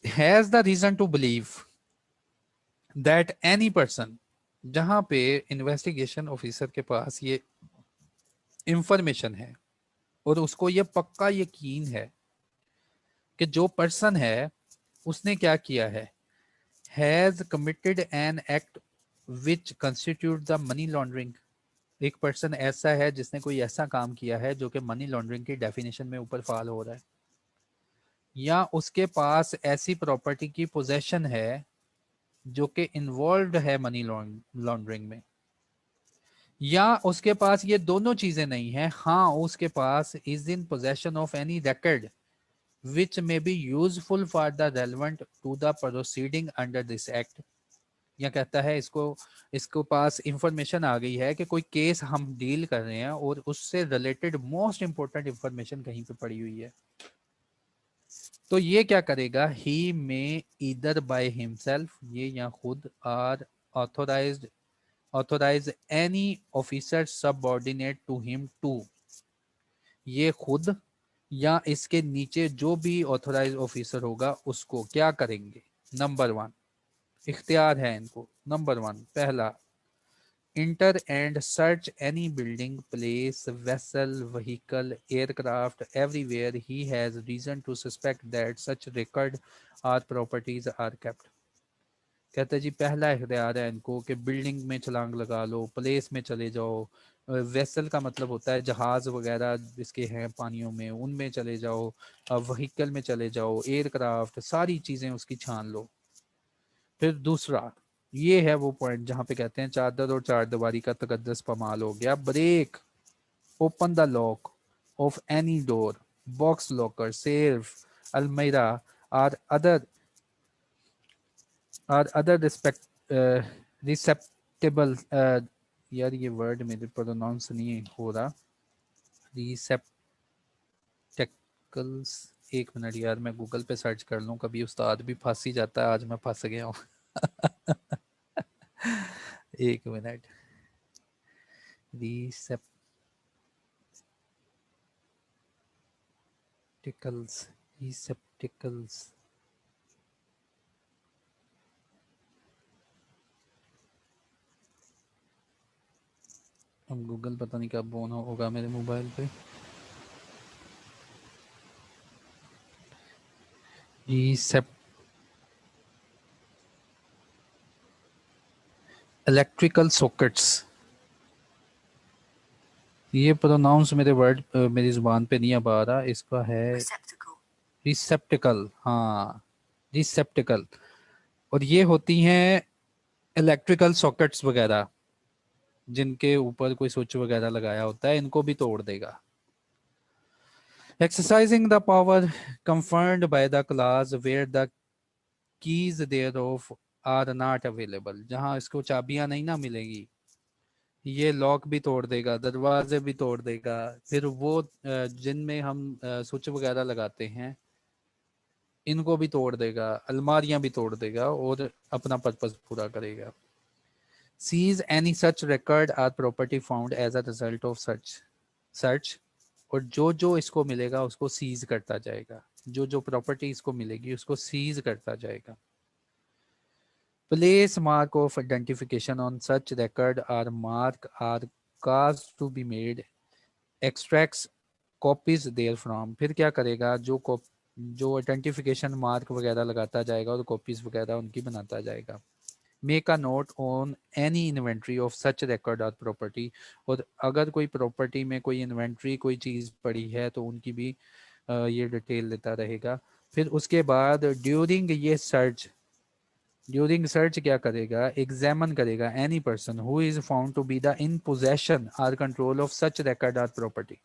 has the reason to believe that any person, जहां पे इन्वेस्टिगेशन ऑफिसर के पास ये information है और उसको ये पक्का यकीन है कि जो पर्सन है उसने क्या किया है, has committed an act which constitute the money laundering, एक पर्सन ऐसा है जिसने कोई ऐसा काम किया है जो कि मनी लॉन्ड्रिंग की डेफिनेशन में ऊपर फॉल हो रहा है, या उसके पास ऐसी प्रॉपर्टी की पोजेशन है जो कि इन्वॉल्व है मनी लॉन्ड्रिंग में, या उसके पास ये दोनों चीजें नहीं है, हाँ उसके पास is in possession of any record which may be useful for the relevant to the proceeding under this act, या कहता है इसको पास इंफॉर्मेशन आ गई है कि कोई केस हम डील कर रहे हैं और उससे रिलेटेड मोस्ट इंपोर्टेंट इंफॉर्मेशन कहीं पे पड़ी हुई है। तो ये क्या करेगा, ही में ईदर बाय हिमसेल्फ, ये या खुद, or authorize any officer subordinate to him to, ये खुद या इसके नीचे जो भी ऑथोराइज ऑफिसर होगा उसको क्या करेंगे। नंबर 1 इख्तियार है इनको, नंबर 1 पहला, enter and search any building, place, vessel, vehicle, aircraft, everywhere he has reason to suspect that such record or properties are kept. कहते हैं जी पहला इख्तियार है इनको कि बिल्डिंग में छलांग लगा लो, प्लेस में चले जाओ, वेसल का मतलब होता है जहाज वगैरह इसके हैं पानियों में, उनमें चले जाओ, व्हीकल में चले जाओ, एयरक्राफ्ट, सारी चीजें उसकी छान लो। फिर दूसरा ये है वो पॉइंट जहां पे कहते हैं चादर और चार दीवारी का तकद्दस पमाल हो गया। Break open the lock of any door, box locker, safe, almirah or other respect receptacle, यार ये वर्ड मेरे प्रोनाउंस नहीं हो रहा, रिसेप्टेकल्स। एक मिनट यार, मैं गूगल पे सर्च कर लूं, कभी उस्ताद भी फंस ही जाता है, आज मैं फंस गया हूँ। एक मिनट, रिसेप्टिकल्स, रिसेप्टिकल्स, अब गूगल पता नहीं कब ऑन होगा मेरे मोबाइल पे। रिसेप्ट इलेक्ट्रिकल सॉकेट्स, ये प्रोनाउंस मेरे वर्ड मेरी जुबान पे नहीं अब आ रहा, इसका है रिसेप्टिकल। हाँ, रिसेप्टिकल। और ये होती हैं इलेक्ट्रिकल सॉकेट्स वगैरह, जिनके ऊपर कोई स्विच वगैरह लगाया होता है, इनको भी तोड़ देगा। Exercising the power conferred by the class where the keys thereof are not available, जहां इसको चाबियां नहीं ना मिलेगी, ये लॉक भी तोड़ देगा, दरवाजे भी तोड़ देगा। फिर वो जिनमें हम स्विच वगैरह लगाते हैं, इनको भी तोड़ देगा, अलमारियां भी तोड़ देगा और अपना पर्पस पूरा करेगा। Seize any such record or property found as a result of such search, और जो जो इसको मिलेगा उसको सीज करता जाएगा, जो जो प्रॉपर्टी इसको मिलेगी उसको सीज करता जाएगा। Place mark of identification on such record or mark or cause to be made, extracts copies therefrom. फिर क्या करेगा, जो आइडेंटिफिकेशन मार्क वगैरह लगाता जाएगा और कॉपीज वगैरह उनकी बनाता जाएगा। Make a note on any inventory of such record और प्रॉपर्टी, और अगर कोई प्रॉपर्टी में कोई इन्वेंट्री कोई चीज़ पड़ी है तो उनकी भी ये डिटेल लेता रहेगा। फिर उसके बाद ड्यूरिंग सर्च क्या करेगा, एग्जामिन करेगा any person who is found to be the in possession or control of such record or property.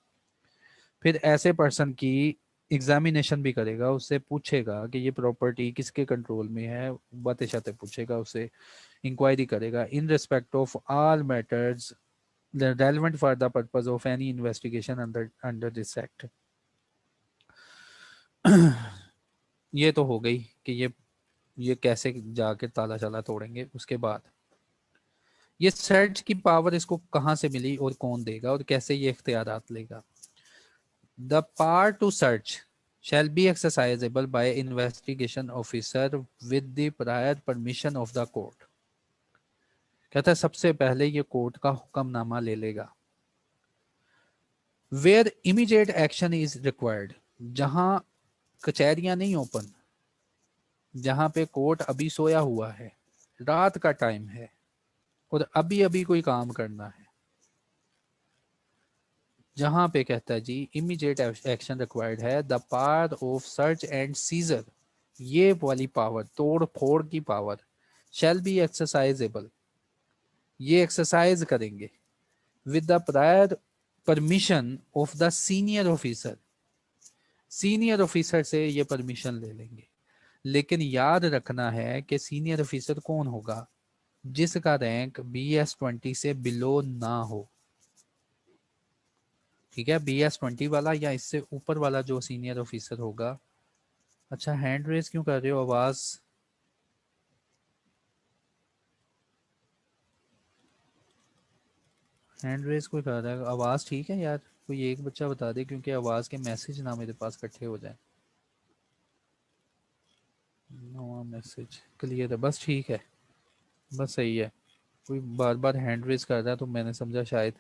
फिर ऐसे पर्सन की एग्जामिनेशन भी करेगा, उससे पूछेगा कि ये प्रॉपर्टी किसके कंट्रोल में है, बातें शातें पूछेगा, उससे इंक्वायरी करेगा इन respect of all matters relevant for the purpose of any investigation under under this act. ये तो हो गई कि ये कैसे जाके ताला शाला तोड़ेंगे। उसके बाद ये सर्च की पावर इसको कहाँ से मिली और कौन देगा और कैसे ये इख्तियारात लेगा। The power to search shall be exercisable by investigation officer with the prior permission of the court। कहता है सबसे पहले ये कोर्ट का हुक्मनामा ले लेगा। Where immediate action is required, जहां कचहरियां नहीं ओपन, जहां पे कोर्ट अभी सोया हुआ है, रात का टाइम है और अभी अभी कोई काम करना है, जहां पे कहता है जी इमीडिएट एक्शन रिक्वायर्ड है, the power of search and scissor, ये वाली पावर, तोड़ फोड़ की पावर, शैल बी एक्सरसाइजेबल, ये एक्सरसाइज करेंगे, with the prior permission of the senior officer, senior officer से ये परमिशन ले लेंगे। लेकिन याद रखना है कि सीनियर ऑफिसर कौन होगा, जिसका रैंक BS20 से बिलो ना हो। ठीक है, BS20 वाला या इससे ऊपर वाला जो सीनियर ऑफिसर होगा। अच्छा, हैंड रेज क्यों कर रहे हो, आवाज हैंड रेज कोई कर रहा है, आवाज ठीक है यार, कोई एक बच्चा बता दे, क्योंकि आवाज के मैसेज ना मेरे पास इकट्ठे हो जाए। नो मैसेज क्लियर है, बस ठीक है, बस सही है। कोई बार बार हैंड रेज कर रहा है तो मैंने समझा शायद।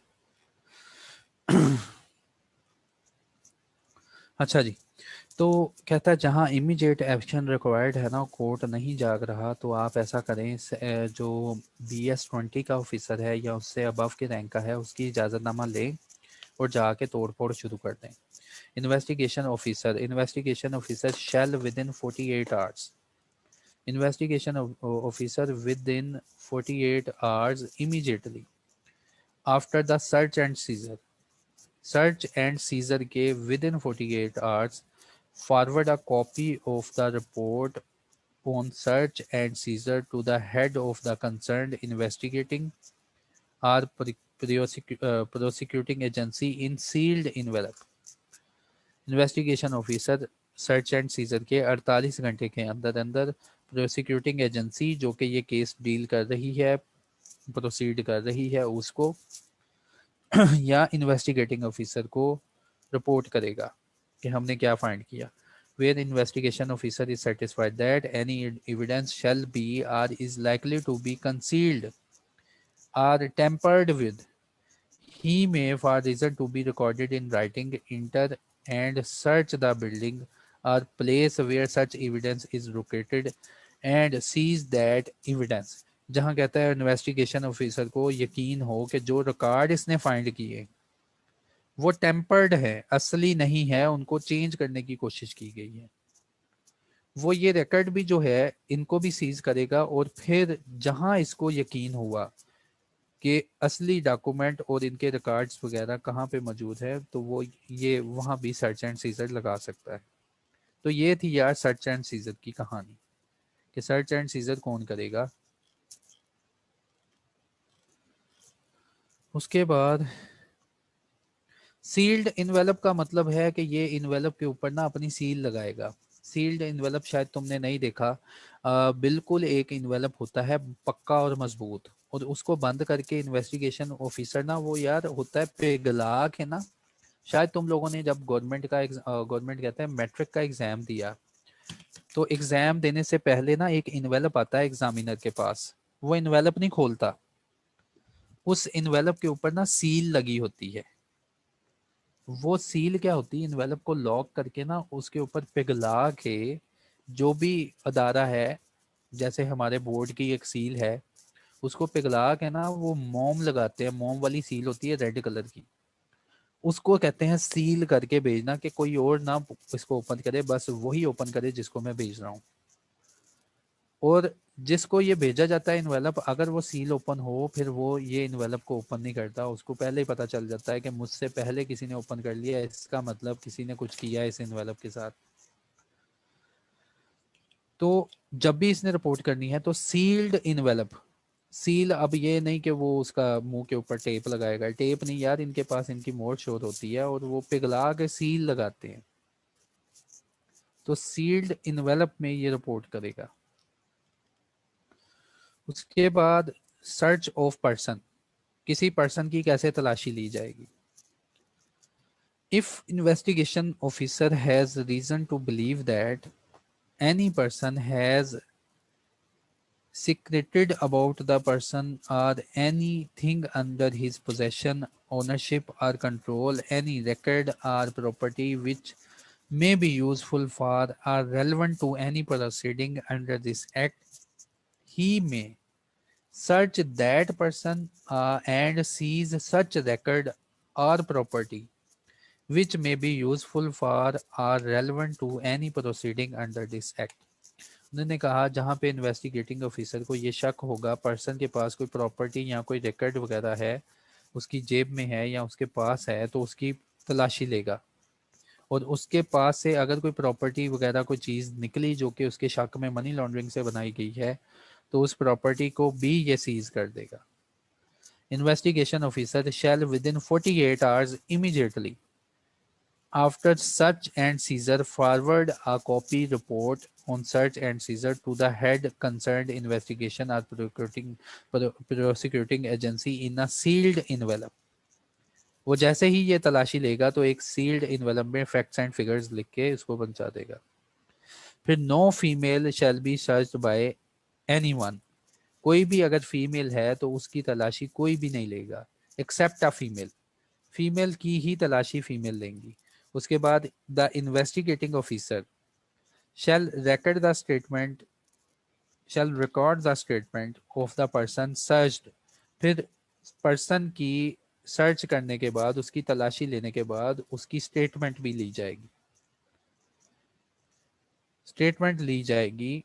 अच्छा जी, तो कहता है जहाँ इमीडिएट एक्शन रिक्वायर्ड है ना, कोर्ट नहीं जाग रहा, तो आप ऐसा करें, जो BS-20 का ऑफिसर है या उससे अबव के रैंक का है, उसकी इजाज़तनामा लें और जाके तोड़ फोड़ शुरू कर दें। Investigation officer shall within 48 hours, investigation officer within 48 hours immediately after the search and seizure के within 48 hours forward a copy of the report on search and seizure to the head of the concerned investigating or prosecuting agency in sealed envelope. Investigation officer search and seizure के 48 घंटे के अंदर अंदर prosecuting agency जो कि ये case deal कर रही है, प्रोसीड कर रही है, उसको या इन्वेस्टिगेटिंग ऑफिसर को रिपोर्ट करेगा कि हमने क्या फाइंड किया। Where investigation officer is satisfied that any evidence shall be or is likely to be concealed or tampered with, he may, for reason to be recorded in writing, enter and search the building or place where such evidence is located and seize that evidence। जहाँ कहता है investigation officer को यकीन हो कि जो record इसने find किए वो टेम्पर्ड है, असली नहीं है, उनको चेंज करने की कोशिश की गई है, वो ये रिकॉर्ड भी जो है इनको भी सीज करेगा। और फिर जहां इसको यकीन हुआ कि असली डॉक्यूमेंट और इनके रिकॉर्ड्स वगैरह कहाँ पे मौजूद है, तो वो ये वहां भी सर्च एंड सीजर लगा सकता है। तो ये थी यार सर्च एंड सीजर की कहानी कि सर्च एंड सीजर कौन करेगा। उसके बाद सील्ड इन्वेलप का मतलब है कि ये इन्वेलप के ऊपर ना अपनी सील लगाएगा। सील्ड इन्वेलप शायद तुमने नहीं देखा, बिल्कुल एक इन्वेलप होता है पक्का और मजबूत, और उसको बंद करके इन्वेस्टिगेशन ऑफिसर ना, वो यार होता है पिघला के ना, शायद तुम लोगों ने जब गवर्नमेंट कहते हैं मैट्रिक का एग्जाम दिया, तो एग्जाम देने से पहले ना एक इन्वेलप आता है एग्जामिनर के पास, वो इन्वेलप नहीं खोलता, उस इन्वेलप के ऊपर ना सील लगी होती है। वो सील क्या होती है, इन्वेलप को लॉक करके ना उसके ऊपर पिघला के, जो भी अदारा है, जैसे हमारे बोर्ड की एक सील है, उसको पिघला के ना वो मोम लगाते हैं, मोम वाली सील होती है रेड कलर की, उसको कहते हैं सील करके भेजना, कि कोई और ना इसको ओपन करे, बस वही ओपन करे जिसको मैं भेज रहा हूँ। और जिसको ये भेजा जाता है इन्वेलप, अगर वो सील ओपन हो, फिर वो ये इन्वेलप को ओपन नहीं करता, उसको पहले ही पता चल जाता है कि मुझसे पहले किसी ने ओपन कर लिया, इसका मतलब किसी ने कुछ किया है इस इन्वेलप के साथ। तो जब भी इसने रिपोर्ट करनी है तो सील्ड इन्वेलप, सील, अब ये नहीं कि वो उसका मुंह के ऊपर टेप लगाएगा, टेप नहीं यार, इनके पास इनकी मोर शोर होती है और वो पिघला के सील लगाते हैं, तो सील्ड इन्वेलप में ये रिपोर्ट करेगा। उसके बाद सर्च ऑफ पर्सन, किसी पर्सन की कैसे तलाशी ली जाएगी। If investigation officer has reason to believe that any person has secreted about the person or anything under his possession, ownership or control, any record or property which may be useful for or relevant to any proceeding under this act, he may search that person and seize such record or property which may be useful for or relevant to any proceeding under this act। उन्होंने कहा जहाँ पे investigating officer को ये शक होगा person के पास कोई प्रॉपर्टी या कोई रिकॉर्ड वगैरह है, उसकी जेब में है या उसके पास है, तो उसकी तलाशी लेगा, और उसके पास से अगर कोई प्रॉपर्टी वगैरह कोई चीज़ निकली जो कि उसके शक में मनी लॉन्ड्रिंग से बनाई गई है, तो उस प्रॉपर्टी को भी ये सीज कर देगा। Investigation officer shall within 48 hours immediately after search and seizure forward a copy report on search and seizure to the head concerned investigation or prosecuting agency in a sealed envelope। वो जैसे ही ये तलाशी लेगा तो एक sealed envelope में facts and figures लिख के इसको पहुंचा देगा। फिर no female shall be search by anyone, कोई भी अगर फीमेल है तो उसकी तलाशी कोई भी नहीं लेगा, एक्सेप्ट अ फीमेल, फीमेल की ही तलाशी फीमेल लेंगी। उसके बाद the investigating officer shall record the statement shall record the statement of the person searched। फिर पर्सन की सर्च करने के बाद, उसकी तलाशी लेने के बाद उसकी स्टेटमेंट भी ली जाएगी, स्टेटमेंट ली जाएगी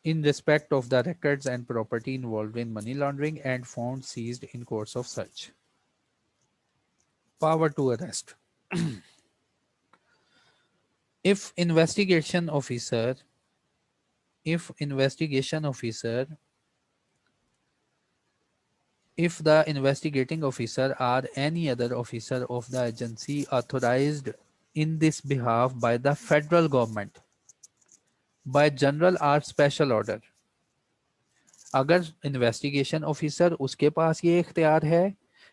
in respect of the records and property involved in money laundering and found seized in course of search। Power to arrest। if investigation officer if investigation officer if the investigating officer or any other officer of the agency authorized in this behalf by the federal government by general or special order। अगर investigation officer उसके पास ये इख्तियार है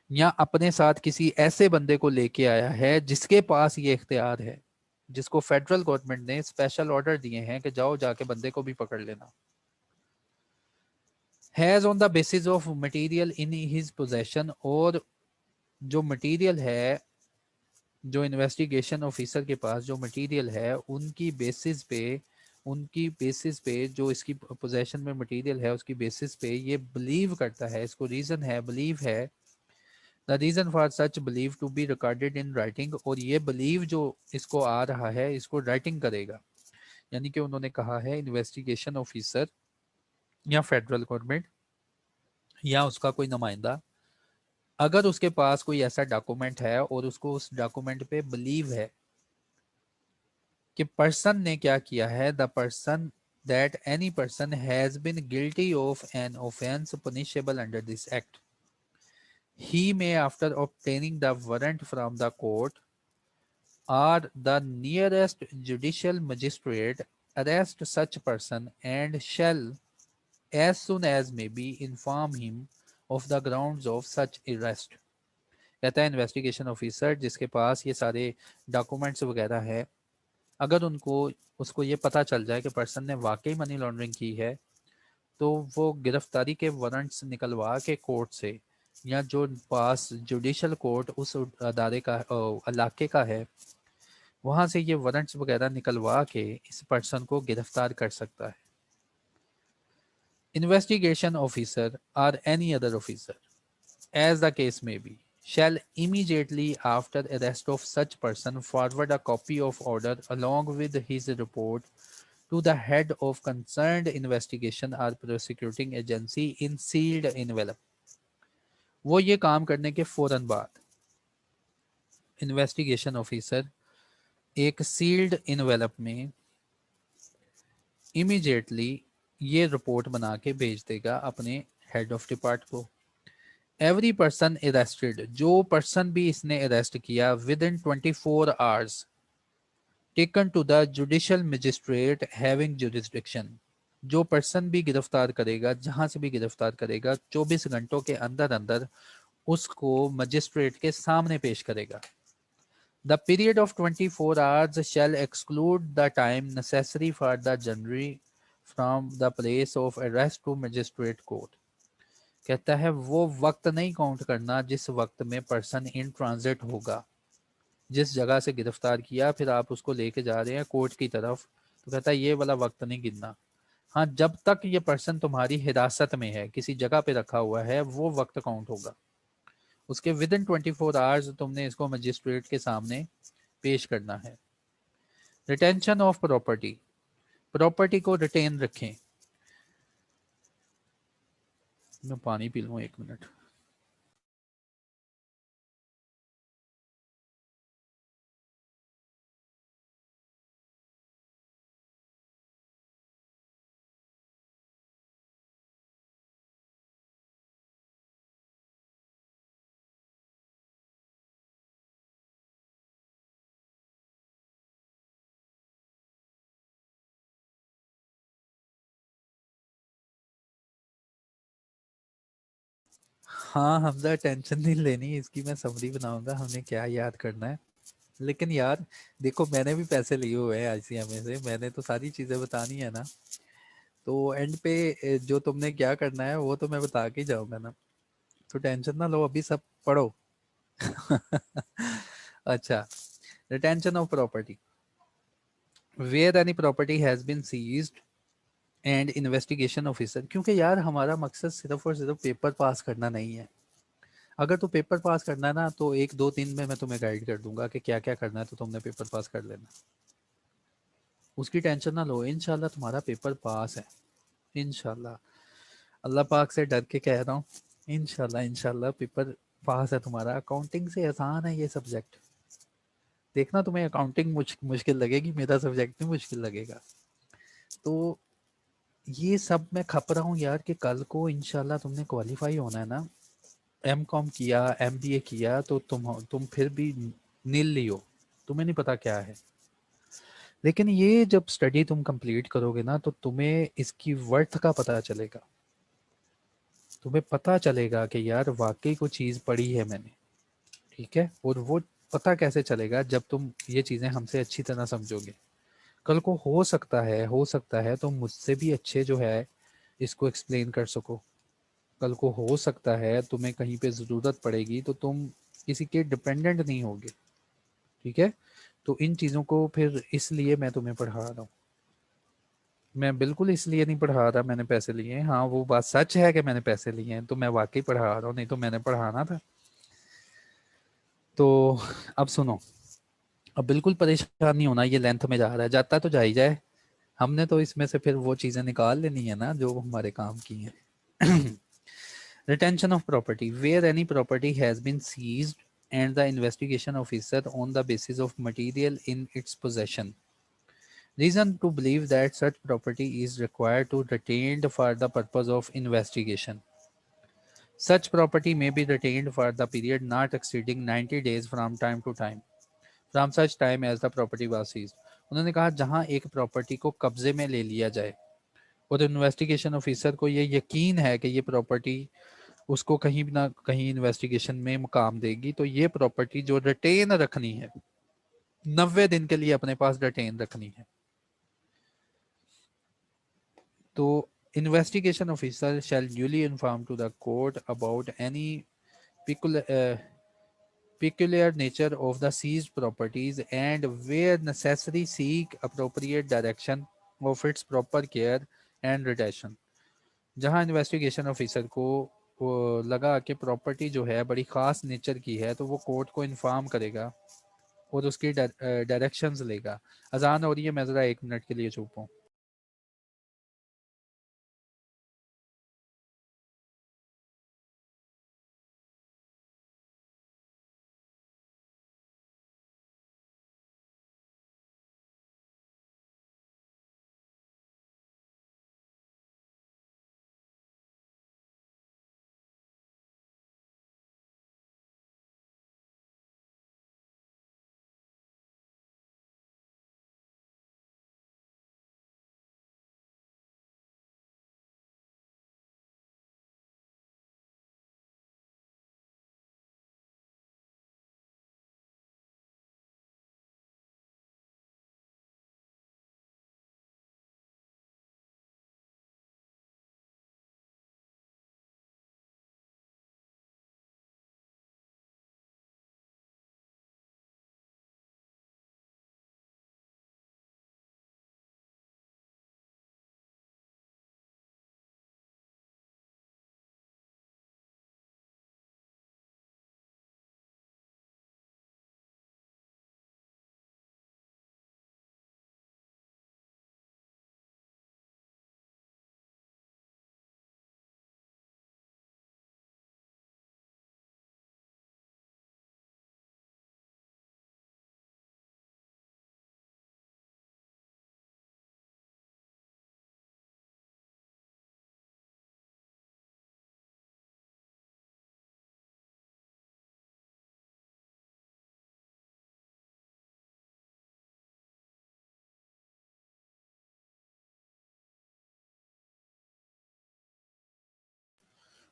या अपने साथ किसी ऐसे बंदे को लेके आया है जिसके पास ये इख्तियार है, जिसको फेडरल गवर्नमेंट ने स्पेशल ऑर्डर दिए हैं कि जाओ जाके बंदे को भी पकड़ लेना, has on the basis of material in his possession, और जो मटेरियल है, जो इन्वेस्टिगेशन ऑफिसर के पास जो मटेरियल है उनकी बेसिस पे जो इसकी पोजेशन में मटेरियल है उसकी बेसिस पे ये बिलीव करता है, इसको रीजन है, बिलीव है, the reason for such believe to be recorded in writing, और ये बिलीव जो इसको आ रहा है इसको राइटिंग करेगा। यानी कि उन्होंने कहा है इन्वेस्टिगेशन ऑफिसर या फेडरल गवर्नमेंट या उसका कोई नुमाइंदा, अगर उसके पास कोई ऐसा डॉक्यूमेंट है और उसको उस डॉक्यूमेंट पे बिलीव है कि पर्सन ने क्या किया है, the person that any person has been guilty of an offence punishable under this act, he may after obtaining the warrant from the court or the nearest judicial magistrate arrest such person and shall as soon as may be inform him of the grounds of such arrest। कहता है investigation officer जिसके पास ये सारे documents वगैरह है, अगर उसको ये पता चल जाए कि पर्सन ने वाकई मनी लॉन्ड्रिंग की है, तो वो गिरफ्तारी के वारंट्स निकलवा के कोर्ट से या जो पास जुडिशल कोर्ट उस अदारे का इलाके का है वहां से ये वारंट्स वगैरह निकलवा के इस पर्सन को गिरफ्तार कर सकता है। इन्वेस्टिगेशन ऑफिसर और any other officer as the case may be shall immediately after arrest of such person forward a copy of order along with his report to the head of concerned investigation or prosecuting agency in sealed envelope। वो ये काम करने के फौरन बाद investigation officer एक sealed envelope में immediately ये रिपोर्ट बना के भेज देगा अपने हेड ऑफ डिपार्ट को। एवरी पर्सन अरेस्टेड, जो पर्सन भी इसने अरेस्ट किया within 24 hours taken to the judicial magistrate having jurisdiction, जो पर्सन भी गिरफ्तार करेगा, जहां से भी गिरफ्तार करेगा 24 घंटों के अंदर अंदर उसको मजिस्ट्रेट के सामने पेश करेगा। The period of 24 hours shall exclude the time necessary for the journey from the place of arrest to magistrate court। कहता है वो वक्त नहीं काउंट करना जिस वक्त में पर्सन इन ट्रांजिट होगा, जिस जगह से गिरफ्तार किया फिर आप उसको लेके जा रहे हैं कोर्ट की तरफ, तो कहता है ये वाला वक्त नहीं गिनना। हाँ, जब तक ये पर्सन तुम्हारी हिरासत में है, किसी जगह पे रखा हुआ है, वो वक्त काउंट होगा। उसके विद इन 24 आवर्स तुमने इसको मजिस्ट्रेट के सामने पेश करना है। रिटेंशन ऑफ प्रॉपर्टी, प्रॉपर्टी को रिटेन रखें। मैं पानी पी लूँ 1 मिनट। हाँ हमजा, टेंशन नहीं लेनी इसकी, मैं समरी बनाऊंगा हमने क्या याद करना है। लेकिन यार देखो, मैंने भी पैसे लिए हुए हैं आईसीएमए से, मैंने तो सारी चीज़ें बतानी है ना, तो एंड पे जो तुमने क्या करना है वो तो मैं बता के जाऊंगा ना, तो टेंशन ना लो, अभी सब पढ़ो। अच्छा, retention of property, where any property has been seized and investigation officer, क्योंकि यार हमारा मकसद सिर्फ और सिर्फ पेपर पास करना नहीं है। अगर तो पेपर पास करना है ना, तो 1 2 3 में मैं तुम्हें गाइड कर दूंगा कि क्या क्या करना है, तो तुमने पेपर पास कर लेना, उसकी टेंशन ना लो। इंशाल्लाह तुम्हारा पेपर पास है, इंशाल्लाह। अल्लाह पाक से डर के कह रहा हूँ, इंशाल्लाह इंशाल्लाह पेपर पास है तुम्हारा। अकाउंटिंग से आसान है ये सब्जेक्ट। देखना तुम्हें अकाउंटिंग मुश्किल लगेगी, मेरा सब्जेक्ट भी मुश्किल लगेगा। तो ये सब मैं खप रहा हूँ यार कि कल को इंशाल्लाह तुमने क्वालिफाई होना है ना। एम कॉम किया, एमबीए किया, तो तुम फिर भी नील लियो, तुम्हें नहीं पता क्या है। लेकिन ये जब स्टडी तुम कंप्लीट करोगे ना, तो तुम्हें इसकी वर्थ का पता चलेगा। तुम्हें पता चलेगा कि यार वाकई कोई चीज़ पढ़ी है मैंने, ठीक है। और वो पता कैसे चलेगा, जब तुम ये चीज़ें हमसे अच्छी तरह समझोगे। कल को हो सकता है तुम मुझसे भी अच्छे जो है इसको एक्सप्लेन कर सको। कल को हो सकता है तुम्हें कहीं पे ज़रूरत पड़ेगी तो तुम किसी के डिपेंडेंट नहीं होगे, ठीक है। तो इन चीज़ों को फिर इसलिए मैं तुम्हें पढ़ा रहा हूँ। मैं बिल्कुल इसलिए नहीं पढ़ा रहा मैंने पैसे लिए हैं। हाँ वो बात सच है कि मैंने पैसे लिए हैं, तो मैं वाकई पढ़ा रहा हूँ, नहीं तो मैंने पढ़ाना था। तो अब सुनो, अब बिल्कुल परेशान नहीं होना, ये लेंथ में जा रहा है, जाता तो जा ही जाए। हमने तो इसमें से फिर वो चीज़ें निकाल लेनी है ना जो हमारे काम की हैं। Retention of property, where any property has been seized and the investigation officer on the basis of material in its possession reason to believe that such property is required to retained for the purpose of investigation. Such property may be retained for the period not exceeding 90 days from time to time, from such time as the property was seized. उन्होंने कहा जहां एक property को कब्जे में ले लिया जाए और इन्वेस्टिगेशन ऑफिसर को ये यकीन है कि ये प्रॉपर्टी उसको कहीं ना कहीं इन्वेस्टिगेशन में मुकाम देगी, तो ये प्रॉपर्टी जो रिटेन रखनी है, 90 दिन के लिए अपने पास रिटेन रखनी है। तो investigation officer shall duly inform to the court about any peculiar nature of the seized properties and where necessary seek appropriate direction of its proper care and retention। जहां इन्वेस्टिगेशन ऑफिसर को वो लगा कि property जो है बड़ी ख़ास nature की है, तो वो कोर्ट को इन्फॉर्म करेगा और उसकी डायरेक्शंस लेगा। अजान हो रही है, मैं ज़रा 1 मिनट के लिए चुप हूँ।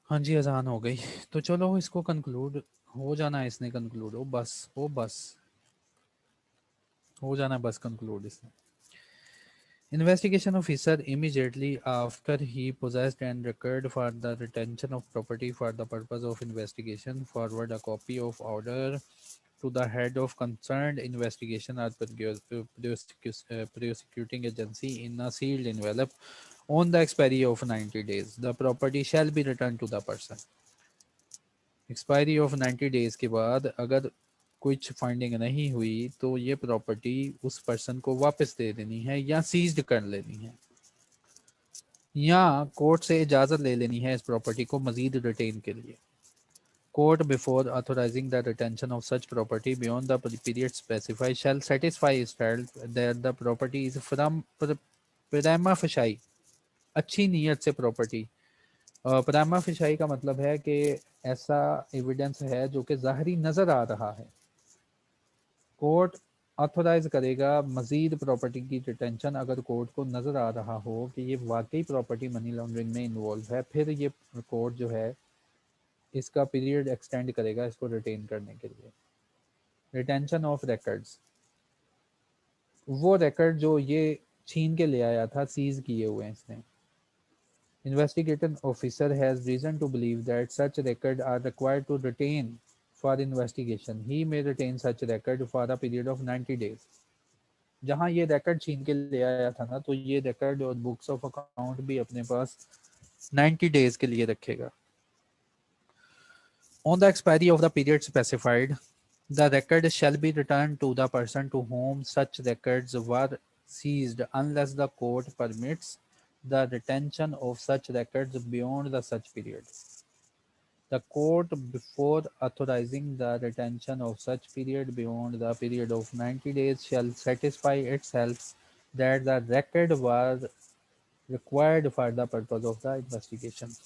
हाँ जी, अजान हो गई, तो चलो इसको कंक्लूड हो जाना है, इसने कंक्लूड हो बस हो जाना है बस कंक्लूड इसने। Investigation officer immediately after he possessed and required for the retention of property for the purpose of investigation forward a copy of order to the head of concerned investigation or prosecuting agency in a sealed envelope on the expiry of 90 days. The property shall be returned to the person. Expiry of 90 days के बाद अगर कुछ finding नहीं हुई तो ये property उस person को वापस दे देनी है या सीज्ड कर लेनी है या कोर्ट से इजाज़त ले लेनी है इस प्रॉपर्टी को मजीद रिटेन के लिए. Court, before authorizing the retention of such property beyond the period specified, shall satisfy itself that the property is from prima facie, अच्छी नीयत से प्रॉपर्टी. प्राइमा फिशाई का मतलब है कि ऐसा एविडेंस है जो कि ज़ाहरी नज़र आ रहा है. कोर्ट ऑथोराइज करेगा मजीद प्रॉपर्टी की रिटेंशन अगर कोर्ट को नज़र आ रहा हो कि ये वाकई प्रॉपर्टी मनी लॉन्ड्रिंग में इन्वॉल्व है. फिर ये कोर्ट जो है इसका पीरियड एक्सटेंड करेगा इसको रिटेन करने के लिए. रिटेंशन ऑफ रिकॉर्ड्स, वो रिकॉर्ड जो ये छीन के ले आया था, सीज किए हुए हैं इसने. Investigating officer has reason to believe that such records are required to retain for investigation. He may retain such record for a period of 90 days. जहाँ ये रिकॉर्ड छीन के ले आया था ना, तो ये रिकॉर्ड और बुक्स ऑफ अकाउंट भी अपने पास 90 डेज के लिए रखेगा. On the expiry of the period specified, the record shall be returned to the person to whom such records were seized unless the court permits the retention of such records beyond the such period. The court, before authorizing the retention of such period beyond the period of 90 days, shall satisfy itself that the record was required for the purpose of the investigation.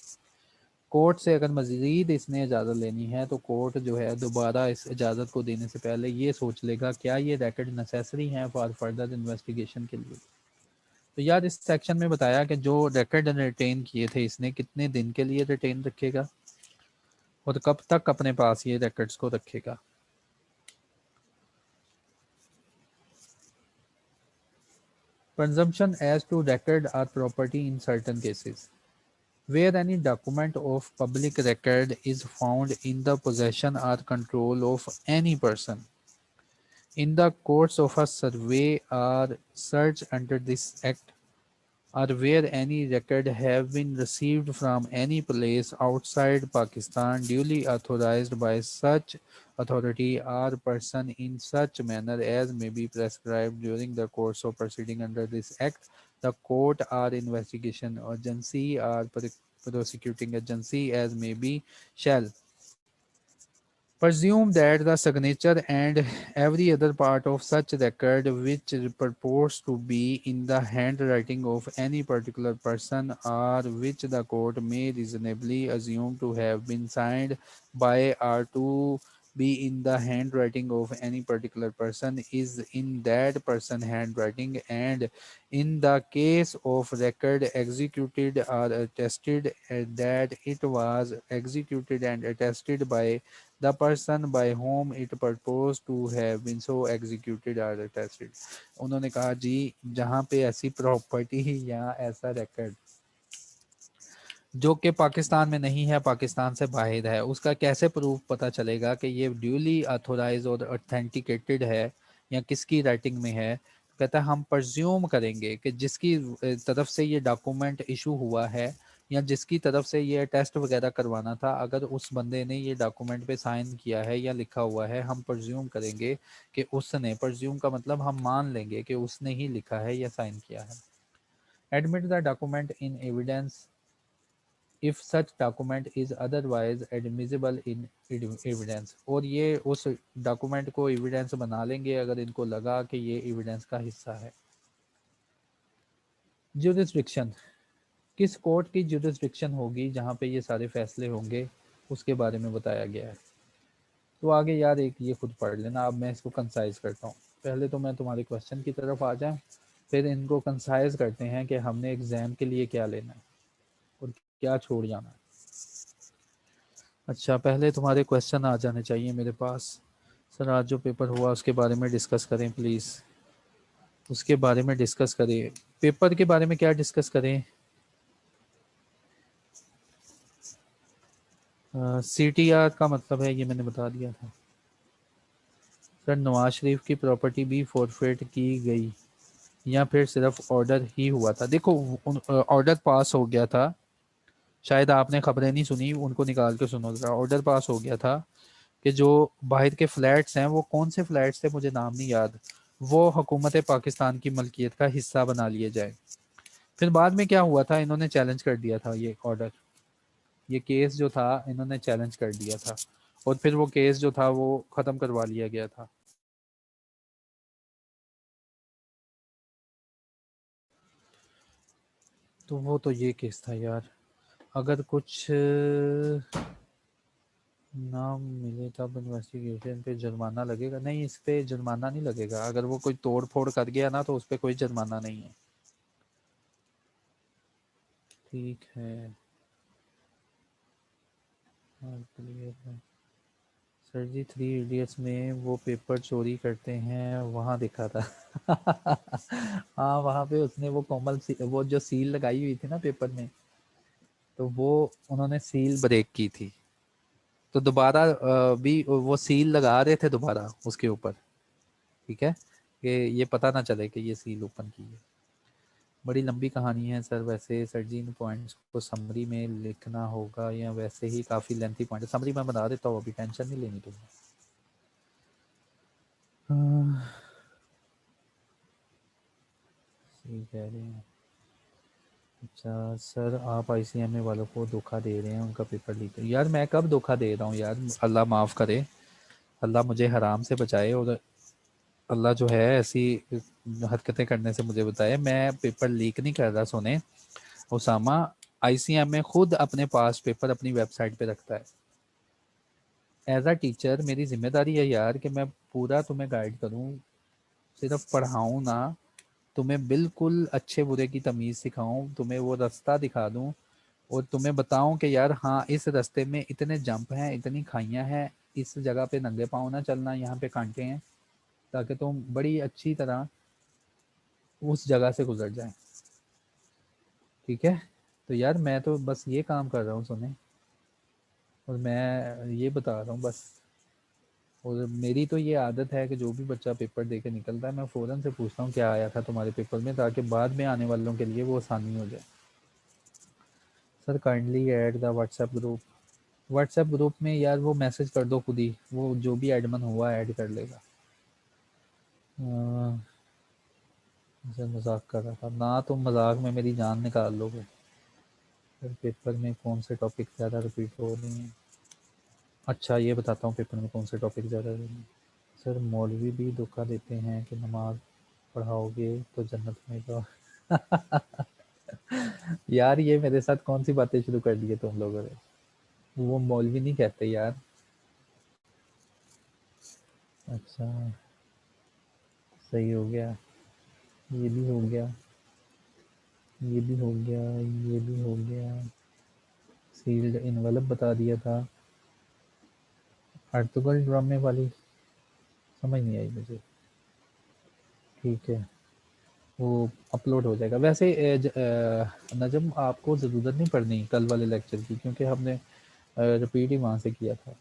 Court से अगर मज़ीद इसने इजाज़त लेनी है तो court जो है दोबारा इस इजाज़त को देने से पहले ये सोच लेगा क्या ये रिकॉर्ड नेसेसरी हैं फॉर फर्दर इन्वेस्टिगेशन के लिए. तो यार इस सेक्शन में बताया कि जो रिकॉर्ड रिटेन किए थे इसने कितने दिन के लिए रिटेन रखेगा और कब तक अपने पास ये रिकॉर्ड्स को रखेगा. Presumption as to record or property in certain cases. Where any document of public record is found in the possession or control of any person in the course of a survey or search under this act, or where any record have been received from any place outside Pakistan duly authorized by such authority or person in such manner as may be prescribed during the course of proceeding under this act, the court or investigation agency or prosecuting agency as may be shall presume that the signature and every other part of such record which purports to be in the handwriting of any particular person or which the court may reasonably assume to have been signed by or to be in the handwriting of any particular person is in that person handwriting, and in the case of record executed or attested that it was executed and attested by the person by whom it purposed to have been so executed or attested. उन्होंने कहा जी जहाँ पे ऐसी property या ऐसा record जो कि पाकिस्तान में नहीं है, पाकिस्तान से बाहर है, उसका कैसे प्रूफ पता चलेगा कि ये ड्यूली ऑथोराइज और ऑथेंटिकेटेड है या किसकी राइटिंग में है. तो कहता है हम प्रज्यूम करेंगे कि जिसकी तरफ से ये डॉक्यूमेंट इशू हुआ है या जिसकी तरफ से ये टेस्ट वगैरह करवाना था, अगर उस बंदे ने ये डॉक्यूमेंट पे साइन किया है या लिखा हुआ है, हम प्रज्यूम करेंगे कि उसने, प्रज्यूम का मतलब हम मान लेंगे कि उसने ही लिखा है या साइन किया है. Admit the document in evidence if such document is otherwise admissible in evidence, और ये उस डॉक्यूमेंट को एविडेंस बना लेंगे अगर इनको लगा कि ये एविडेंस का हिस्सा है. ज्यूरिसडिक्शन, किस कोर्ट की ज्यूरिसडिक्शन होगी जहाँ पे ये सारे फैसले होंगे, उसके बारे में बताया गया है. तो आगे यार एक ये खुद पढ़ लेना. अब मैं इसको कंसाइज करता हूँ. पहले तो मैं तुम्हारे क्वेश्चन की तरफ आ जाऊँ, फिर इनको कंसाइज करते हैं कि हमने एग्ज़ाम के लिए क्या लेना है और क्या छोड़ जाना है. अच्छा, पहले तुम्हारे क्वेश्चन आ जाने चाहिए मेरे पास. सर आज जो पेपर हुआ उसके बारे में डिस्कस करें प्लीज़, उसके बारे में डिस्कस करें. पेपर के बारे में क्या डिस्कस करें? CTR का मतलब है ये मैंने बता दिया था. सर नवाज शरीफ की प्रॉपर्टी भी फॉरफिट की गई या फिर सिर्फ ऑर्डर ही हुआ था? देखो ऑर्डर पास हो गया था, शायद आपने खबरें नहीं सुनी, उनको निकाल के सुनो जरा। ऑर्डर पास हो गया था कि जो बाहर के फ्लैट्स हैं, वो कौन से फ्लैट्स थे मुझे नाम नहीं याद, वो हुकूमत पाकिस्तान की मलकियत का हिस्सा बना लिए जाए। फिर बाद में क्या हुआ था, इन्होंने चैलेंज कर दिया था ये ऑर्डर, ये केस जो था इन्होंने चैलेंज कर दिया था, और फिर वो केस जो था वो ख़त्म करवा लिया गया था। तो वो तो ये केस था यार। अगर कुछ नाम मिले तब इन्वेस्टिगेशन पे जुर्माना लगेगा? नहीं, इस पे जुर्माना नहीं लगेगा। अगर वो कोई तोड़ फोड़ कर गया ना तो उस पर कोई जुर्माना नहीं है। ठीक है, हाँ क्लियर है। सर जी 3 इडियट्स में वो पेपर चोरी करते हैं वहाँ दिखा था। हाँ वहाँ पे उसने वो वो जो सील लगाई हुई थी ना पेपर में, तो वो उन्होंने सील ब्रेक की थी, तो दोबारा भी वो सील लगा रहे थे दोबारा उसके ऊपर। ठीक है, कि ये पता ना चले कि ये सील ओपन की है। बड़ी लंबी कहानी है सर, वैसे सर जी इन पॉइंट्स को समरी में लिखना होगा या वैसे ही काफ़ी लेंथी पॉइंट है? समरी मैं बता देता हूँ, अभी टेंशन नहीं लेनी तुम्हें। सही कह रहे हैं। अच्छा सर, आप आईसीएमए वालों को धोखा दे रहे हैं, उनका पेपर लीक। यार मैं कब धोखा दे रहा हूँ यार, अल्लाह माफ़ करे, अल्लाह मुझे हराम से बचाए, और अल्लाह जो है ऐसी हरकतें करने से मुझे बताए। मैं पेपर लीक नहीं कर रहा सोने। उसामा आईसीएमए खुद अपने पास पेपर अपनी वेबसाइट पे रखता है। एज अ टीचर मेरी जिम्मेदारी है यार कि मैं पूरा तुम्हें गाइड करूँ, सिर्फ पढ़ाऊँ ना, तुम्हें बिल्कुल अच्छे बुरे की तमीज़ सिखाऊं, तुम्हें वो रास्ता दिखा दूं, और तुम्हें बताऊं कि यार हाँ इस रास्ते में इतने जंप हैं, इतनी खाइयां हैं, इस जगह पे नंगे पाँव ना चलना, यहाँ पे कांटे हैं, ताकि तुम बड़ी अच्छी तरह उस जगह से गुजर जाए। ठीक है, तो यार मैं तो बस ये काम कर रहा हूँ सुने, और मैं ये बता रहा हूँ बस। और मेरी तो ये आदत है कि जो भी बच्चा पेपर दे के निकलता है, मैं फ़ौरन से पूछता हूँ क्या आया था तुम्हारे पेपर में, ताकि बाद में आने वालों के लिए वो आसानी हो जाए। Sir kindly add the WhatsApp group. WhatsApp group में यार वो मैसेज कर दो खुद ही, वो जो भी एडमिन हुआ ऐड कर लेगा। सर मजाक कर रहा था ना, तुम मजाक में मेरी जान निकाल लोगे। सर पेपर में कौन से टॉपिक ज़्यादा रिपीट हो रहे हैं? अच्छा ये बताता हूँ पेपर में कौन से टॉपिक ज़्यादा हो रहे हैं। सर मौलवी भी धोखा देते हैं कि नमाज पढ़ाओगे तो जन्नत में जाओ। यार ये मेरे साथ कौन सी बातें शुरू कर दी है तुम लोगों ने? वो मौलवी नहीं कहते यार। अच्छा, सही हो गया, ये भी हो गया, ये भी हो गया, ये भी हो गया। सील्ड इनवलप बता दिया था। अर्तुगल ड्रामे वाली समझ नहीं आई मुझे। ठीक है, वो अपलोड हो जाएगा। वैसे नजम आपको ज़रूरत नहीं पड़नी कल वाले लेक्चर की, क्योंकि हमने रिपीट ही वहाँ से किया था।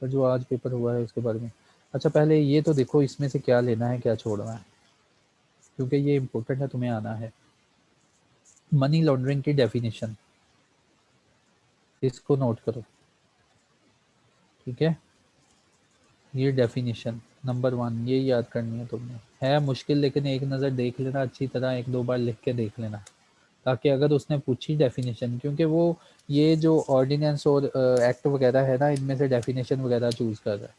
पर जो आज पेपर हुआ है उसके बारे में, अच्छा पहले ये तो देखो इसमें से क्या लेना है क्या छोड़ना है, क्योंकि ये इम्पोर्टेंट है, तुम्हें आना है। मनी लॉन्ड्रिंग की डेफिनेशन, इसको नोट करो। ठीक है, ये डेफिनेशन नंबर 1 ये याद करनी है तुमने। है मुश्किल, लेकिन एक नज़र देख लेना अच्छी तरह, एक दो बार लिख के देख लेना, ताकि अगर उसने पूछी डेफिनेशन, क्योंकि वो ये जो ऑर्डिनेंस और एक्ट वगैरह है ना, इनमें से डेफिनेशन वगैरह चूज कर रहा है।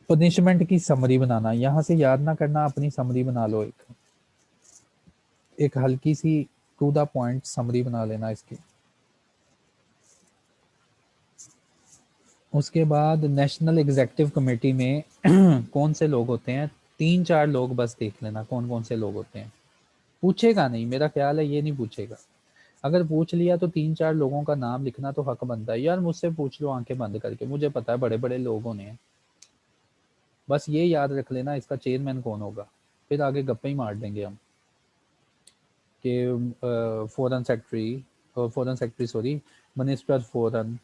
पनिशमेंट की समरी बनाना, यहाँ से याद ना करना, अपनी समरी बना लो, एक हल्की सी टू द पॉइंट समरी बना लेना इसकी। उसके बाद नेशनल एग्जीक्यूटिव कमेटी में कौन से लोग होते हैं? 3-4 लोग बस देख लेना कौन कौन से लोग होते हैं। पूछेगा नहीं, मेरा ख्याल है ये नहीं पूछेगा। अगर पूछ लिया तो 3-4 लोगों का नाम लिखना तो हक बनता है यार। मुझसे पूछ लो आंखें बंद करके, मुझे पता है बड़े बड़े लोग होने हैं। बस ये याद रख लेना इसका चेयरमैन कौन होगा, फिर आगे गप्पे ही मार देंगे हम कि foreign secretary sorry, minister foreign.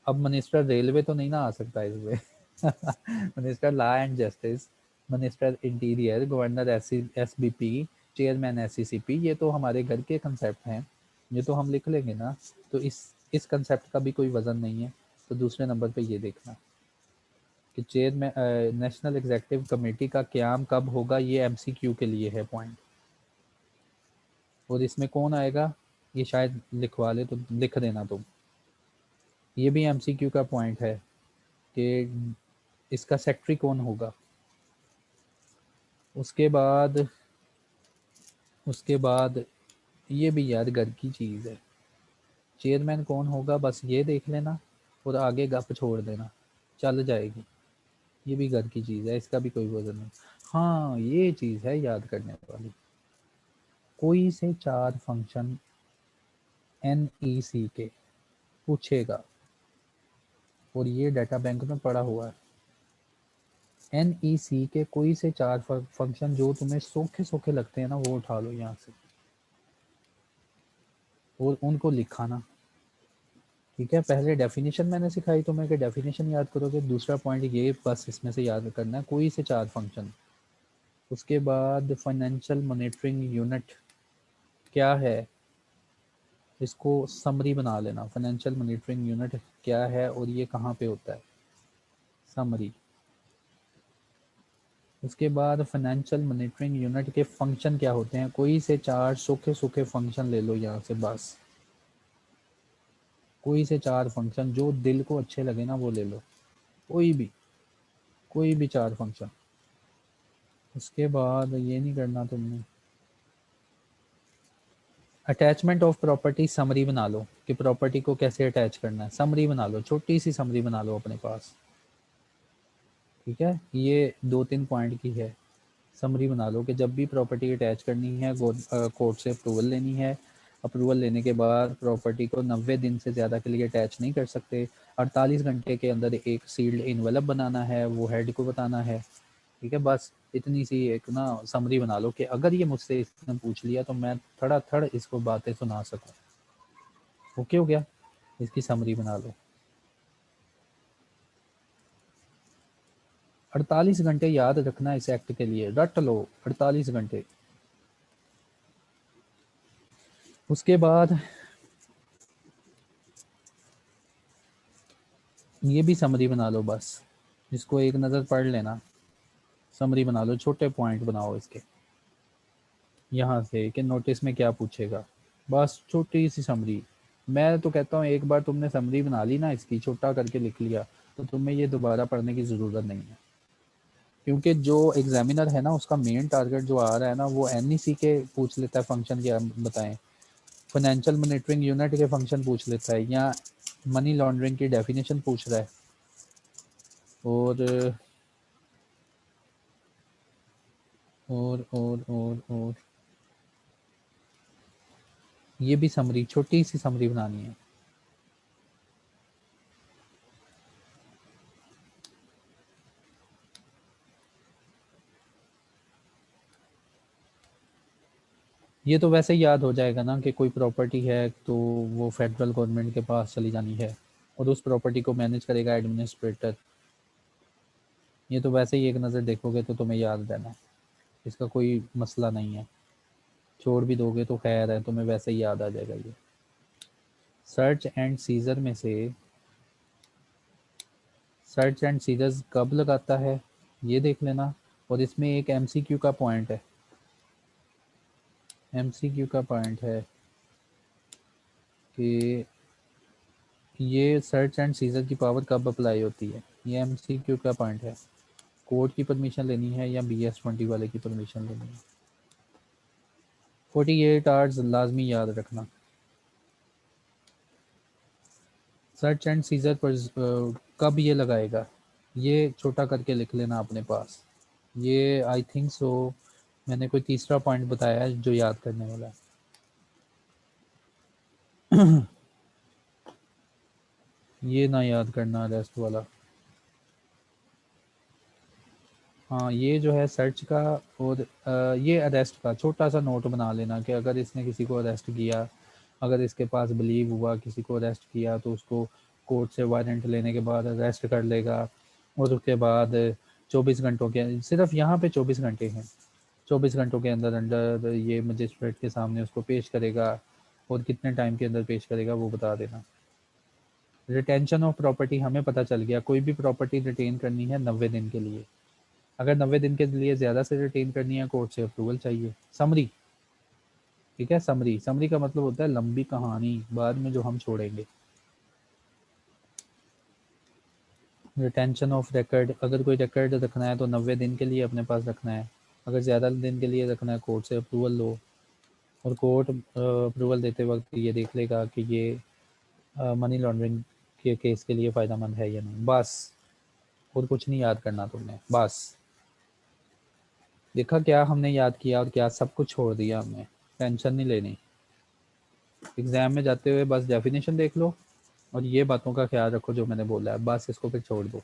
अब मिनिस्टर रेलवे तो नहीं ना आ सकता इसमें। Minister law and justice, minister interior, governor SBP, chairman SCCP, ये तो हमारे घर के कंसेप्ट हैं, ये तो हम लिख लेंगे ना। तो इस कंसेप्ट का भी कोई वजन नहीं है। तो दूसरे नंबर पे ये देखना कि चेयरमैन नेशनल एग्जीक्यूटिव कमेटी का क्याम कब होगा, ये एमसीक्यू के लिए है पॉइंट। और इसमें कौन आएगा, ये शायद लिखवा ले तो लिख देना तुम। ये भी एमसीक्यू का पॉइंट है कि इसका सेक्रेटरी कौन होगा। उसके बाद ये भी यार घर की चीज़ है, चेयरमैन कौन होगा बस ये देख लेना और आगे गप छोड़ देना, चल जाएगी। ये भी घर की चीज़ है, इसका भी कोई वजन नहीं। हाँ ये चीज़ है याद करने वाली, कोई से 4 फंक्शन NEC के पूछेगा, और ये डाटा बैंक में पड़ा हुआ है। NEC के कोई से 4 फंक्शन जो तुम्हें सोखे सोखे लगते हैं ना, वो उठा लो यहाँ से और उनको लिखाना। ठीक है, पहले डेफिनेशन मैंने सिखाई तुम्हें कि डेफिनेशन याद करोगे। दूसरा पॉइंट ये बस इसमें से याद करना है, कोई से 4 फंक्शन। उसके बाद फाइनेंशियल मॉनिटरिंग यूनिट क्या है, इसको समरी बना लेना। फाइनेंशियल मॉनिटरिंग यूनिट क्या है और ये कहाँ पे होता है, समरी। उसके बाद फाइनेंशियल मॉनिटरिंग यूनिट के फंक्शन क्या होते हैं, कोई से 4 सूखे सूखे फंक्शन ले लो यहाँ से बस, कोई से 4 फंक्शन जो दिल को अच्छे लगे ना वो ले लो, कोई भी 4 फंक्शन। उसके बाद ये नहीं करना तुमने, अटैचमेंट ऑफ प्रॉपर्टी समरी बना लो कि प्रॉपर्टी को कैसे अटैच करना है, समरी बना लो, छोटी सी समरी बना लो अपने पास। ठीक है, ये 2-3 पॉइंट की है, समरी बना लो कि जब भी प्रॉपर्टी अटैच करनी है कोर्ट से अप्रूवल लेनी है। अप्रूवल लेने के बाद प्रॉपर्टी को 90 दिन से ज़्यादा के लिए अटैच नहीं कर सकते। 48 घंटे के अंदर एक सील्ड इन्वेलप बनाना है, वो हेड को बताना है। ठीक है, बस इतनी सी एक ना समरी बना लो कि अगर ये मुझसे इसने पूछ लिया तो मैं थोड़ा थड़ इसको बातें सुना सकूं। ओके हो गया, इसकी समरी बना लो। 48 घंटे याद रखना इस एक्ट के लिए, रट लो 48 घंटे। उसके बाद ये भी समरी बना लो बस, इसको एक नज़र पढ़ लेना, समरी बना लो, छोटे पॉइंट बनाओ इसके यहाँ से कि नोटिस में क्या पूछेगा, बस छोटी सी समरी। मैं तो कहता हूँ एक बार तुमने समरी बना ली ना, इसकी छोटा करके लिख लिया, तो तुम्हें ये दोबारा पढ़ने की ज़रूरत नहीं है। क्योंकि जो एग्जामिनर है ना उसका मेन टारगेट जो आ रहा है ना वो NEC के पूछ लेता है फंक्शन क्या बताएं, फाइनेंशियल मॉनिटरिंग यूनिट के फंक्शन पूछ लेता है, या मनी लॉन्ड्रिंग की डेफिनेशन पूछ रहा है। और और ये भी समरी, छोटी सी समरी बनानी है। ये तो वैसे ही याद हो जाएगा ना कि कोई प्रॉपर्टी है तो वो फेडरल गवर्नमेंट के पास चली जानी है और उस प्रॉपर्टी को मैनेज करेगा एडमिनिस्ट्रेटर। ये तो वैसे ही एक नज़र देखोगे तो तुम्हें याद रहना, इसका कोई मसला नहीं है, छोड़ भी दोगे तो खैर है, तुम्हें वैसे ही याद आ जाएगा। ये सर्च एंड सीजर में से सर्च एंड सीजर्स कब लगाता है ये देख लेना। और इसमें एक MCQ का पॉइंट है, MCQ का पॉइंट है कि ये सर्च एंड सीजर की पावर कब अप्लाई होती है, ये MCQ का पॉइंट है। कोर्ट की परमिशन लेनी है या BS20 वाले की परमिशन लेनी है। 48 आवर्स लाजमी याद रखना। सर्च एंड सीजर पर कब ये लगाएगा, ये छोटा करके लिख लेना अपने पास। ये आई थिंक सो मैंने कोई तीसरा पॉइंट बताया है जो याद करने वाला है। ये ना याद करना अरेस्ट वाला। हाँ ये जो है सर्च का, और ये अरेस्ट का छोटा सा नोट बना लेना कि अगर इसने किसी को अरेस्ट किया, अगर इसके पास बिलीव हुआ किसी को अरेस्ट किया तो उसको कोर्ट से वारंट लेने के बाद अरेस्ट कर लेगा। और उसके बाद 24 घंटों के, सिर्फ यहाँ पे 24 घंटे हैं, 24 घंटों के अंदर अंदर ये मजिस्ट्रेट के सामने उसको पेश करेगा, और कितने टाइम के अंदर पेश करेगा वो बता देना। रिटेंशन ऑफ प्रॉपर्टी हमें पता चल गया, कोई भी प्रॉपर्टी रिटेन करनी है 90 दिन के लिए, अगर 90 दिन के लिए ज़्यादा से रिटेन करनी है कोर्ट से अप्रूवल चाहिए। समरी, ठीक है, समरी, समरी का मतलब होता है लंबी कहानी बाद में जो हम छोड़ेंगे। रिटेंशन ऑफ रिकॉर्ड, अगर कोई रिकॉर्ड रखना है तो 90 दिन के लिए अपने पास रखना है, अगर ज़्यादा दिन के लिए रखना है कोर्ट से अप्रूवल लो, और कोर्ट अप्रूवल देते वक्त ये देख लेगा कि ये मनी लॉन्ड्रिंग के केस के लिए फ़ायदा मंद है या नहीं, बस। और कुछ नहीं याद करना तुमने, बस। देखा क्या हमने याद किया और क्या सब कुछ छोड़ दिया हमने, टेंशन नहीं लेनी। एग्ज़ाम में जाते हुए बस डेफिनेशन देख लो और ये बातों का ख्याल रखो जो मैंने बोला है, बस इसको फिर छोड़ दो।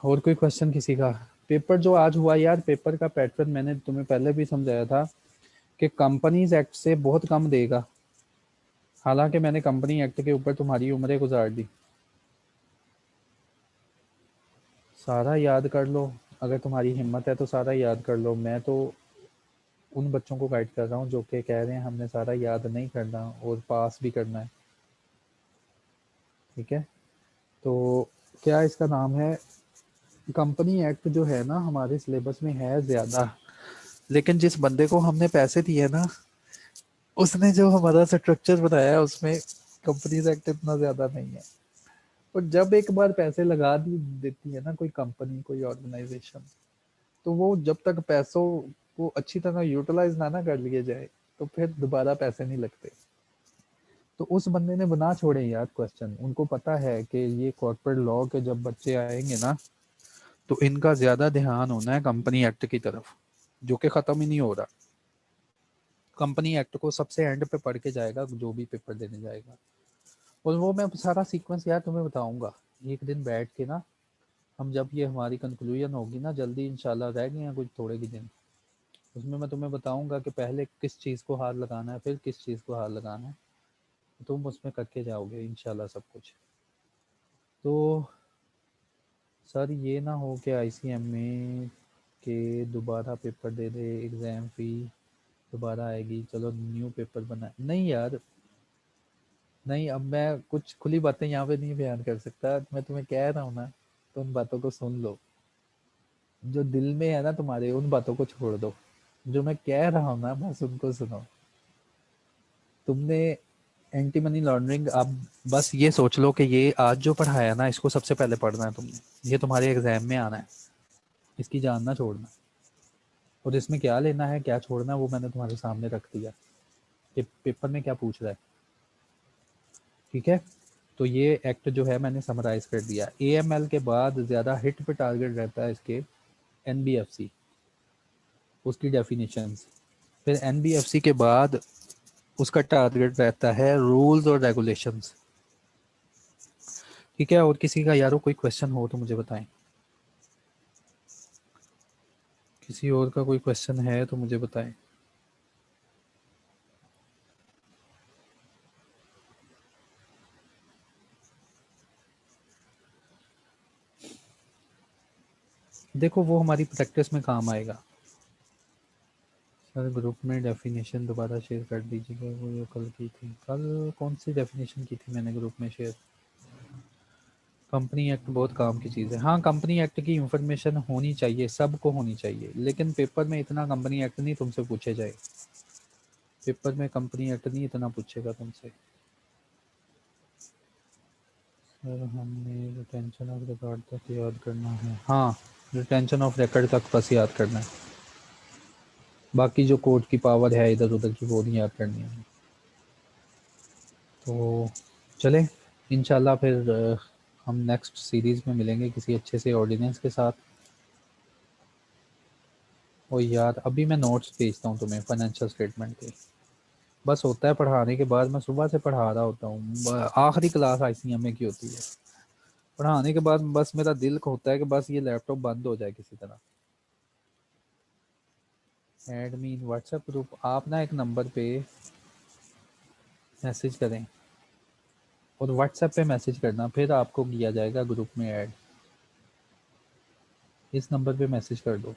और कोई क्वेश्चन किसी का? पेपर जो आज हुआ यार, पेपर का पैटर्न मैंने तुम्हें पहले भी समझाया था कि कंपनीज एक्ट से बहुत कम देगा, हालांकि मैंने कंपनी एक्ट के ऊपर तुम्हारी उम्रें गुजार दी। सारा याद कर लो, अगर तुम्हारी हिम्मत है तो सारा याद कर लो। मैं तो उन बच्चों को गाइड कर रहा हूँ जो कि कह रहे हैं हमने सारा याद नहीं करना और पास भी करना है, ठीक है। तो क्या इसका नाम है, कंपनी एक्ट जो है ना हमारे सिलेबस में है ज़्यादा, लेकिन जिस बंदे को हमने पैसे दिए ना, उसने जो हमारा स्ट्रक्चर बनाया है उसमें कंपनीज एक्ट इतना ज़्यादा नहीं है। और जब एक बार पैसे लगा दी देती है ना कोई कंपनी, कोई ऑर्गेनाइजेशन, तो वो जब तक पैसों को अच्छी तरह यूटिलाइज ना कर लिए जाए तो फिर दोबारा पैसे नहीं लगते। तो उस बंदे ने बना छोड़े यार क्वेश्चन, उनको पता है कि ये कॉर्पोरेट लॉ के जब बच्चे आएंगे ना तो इनका ज्यादा ध्यान होना है कंपनी एक्ट की तरफ, जो कि खत्म ही नहीं हो रहा। कंपनी एक्ट को सबसे एंड पे पढ़ के जाएगा जो भी पेपर देने जाएगा, और वो मैं सारा सीक्वेंस यार तुम्हें बताऊंगा एक दिन बैठ के ना। हम जब ये हमारी कंक्लूजन होगी ना जल्दी इंशाल्लाह, रह गए हैं कुछ थोड़े ही दिन, उसमें मैं तुम्हें बताऊंगा कि पहले किस चीज़ को हाथ लगाना है फिर किस चीज़ को हाथ लगाना है, तुम उसमें करके जाओगे इंशाल्लाह सब कुछ। तो सर ये ना हो कि आईसीएम में के दोबारा पेपर दे दे, एग्ज़ाम फी दोबारा आएगी, चलो न्यू पेपर बना, नहीं यार, नहीं। अब मैं कुछ खुली बातें यहाँ पे नहीं बयान कर सकता, मैं तुम्हें कह रहा हूँ ना, तो उन बातों को सुन लो, जो दिल में है ना तुम्हारे उन बातों को छोड़ दो, जो मैं कह रहा हूँ ना बस उनको सुनो। तुमने एंटी मनी लॉन्ड्रिंग, अब बस ये सोच लो कि ये आज जो पढ़ाया ना इसको सबसे पहले पढ़ना है तुमने, ये तुम्हारे एग्जाम में आना है, इसकी जान ना छोड़ना। और इसमें क्या लेना है क्या छोड़ना है वो मैंने तुम्हारे सामने रख दिया कि पेपर में क्या पूछ रहा है, ठीक है। तो ये एक्ट जो है मैंने समराइज कर दिया। एएमएल के बाद ज़्यादा हिट पे टारगेट रहता है इसके एनबीएफसी, उसकी डेफिनेशंस। फिर एनबीएफसी के बाद उसका टारगेट रहता है रूल्स और रेगुलेशंस, ठीक है। और किसी का यारो कोई क्वेश्चन हो तो मुझे बताएं, किसी और का कोई क्वेश्चन है तो मुझे बताएं। देखो वो हमारी प्रैक्टिस में काम आएगा। सर ग्रुप में डेफिनेशन दोबारा शेयर कर दीजिएगा, वो जो कल की थी, कल कौन सी डेफिनेशन की थी मैंने ग्रुप में शेयर? कंपनी एक्ट बहुत काम की चीज़ है, हाँ कंपनी एक्ट की इंफॉर्मेशन होनी चाहिए, सबको होनी चाहिए, लेकिन पेपर में इतना कंपनी एक्ट नहीं तुमसे पूछे जाए, पेपर में कंपनी एक्ट नहीं इतना पूछेगा तुमसे। सर हमने रिटेंशन ऑफ रिकॉर्ड तक याद करना है, हाँ रिटेंशन ऑफ रिकॉर्ड तक बस याद करना है, बाकी जो कोर्ट की पावर है इधर उधर की वो नहीं याद करनी है। तो चले इंशाल्लाह फिर हम नेक्स्ट सीरीज़ में मिलेंगे किसी अच्छे से ऑर्डिनेंस के साथ। और यार अभी मैं नोट्स भेजता हूँ तुम्हें फाइनेंशियल स्टेटमेंट के, बस होता है पढ़ाने के बाद, मैं सुबह से पढ़ा रहा होता हूँ, आखिरी क्लास आईसीएमए की होती है, पढ़ाने के बाद बस मेरा दिल होता है कि बस ये लैपटॉप बंद हो जाए किसी तरह। एडमिन व्हाट्सएप ग्रुप, आप ना एक नंबर पे मैसेज करें, और व्हाट्सएप पे मैसेज करना, फिर आपको किया जाएगा ग्रुप में ऐड। इस नंबर पे मैसेज कर दो,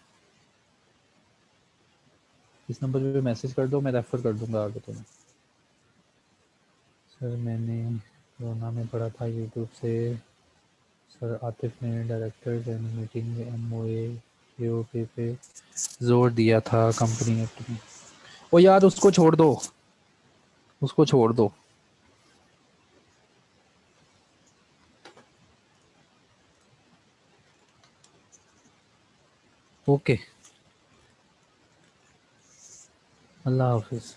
इस नंबर पे मैसेज कर दो, मैं रेफ़र कर दूंगा आगे तुम्हें। सर मैंने कोरोना में पढ़ा था यूट्यूब से। सर आतिफ ने डायरेक्टर्स एंड मीटिंग एमओए एओके पे जोर दिया था कंपनी अपनी। ओ यार उसको छोड़ दो, उसको छोड़ दो। ओके, अल्लाह हाफिज़।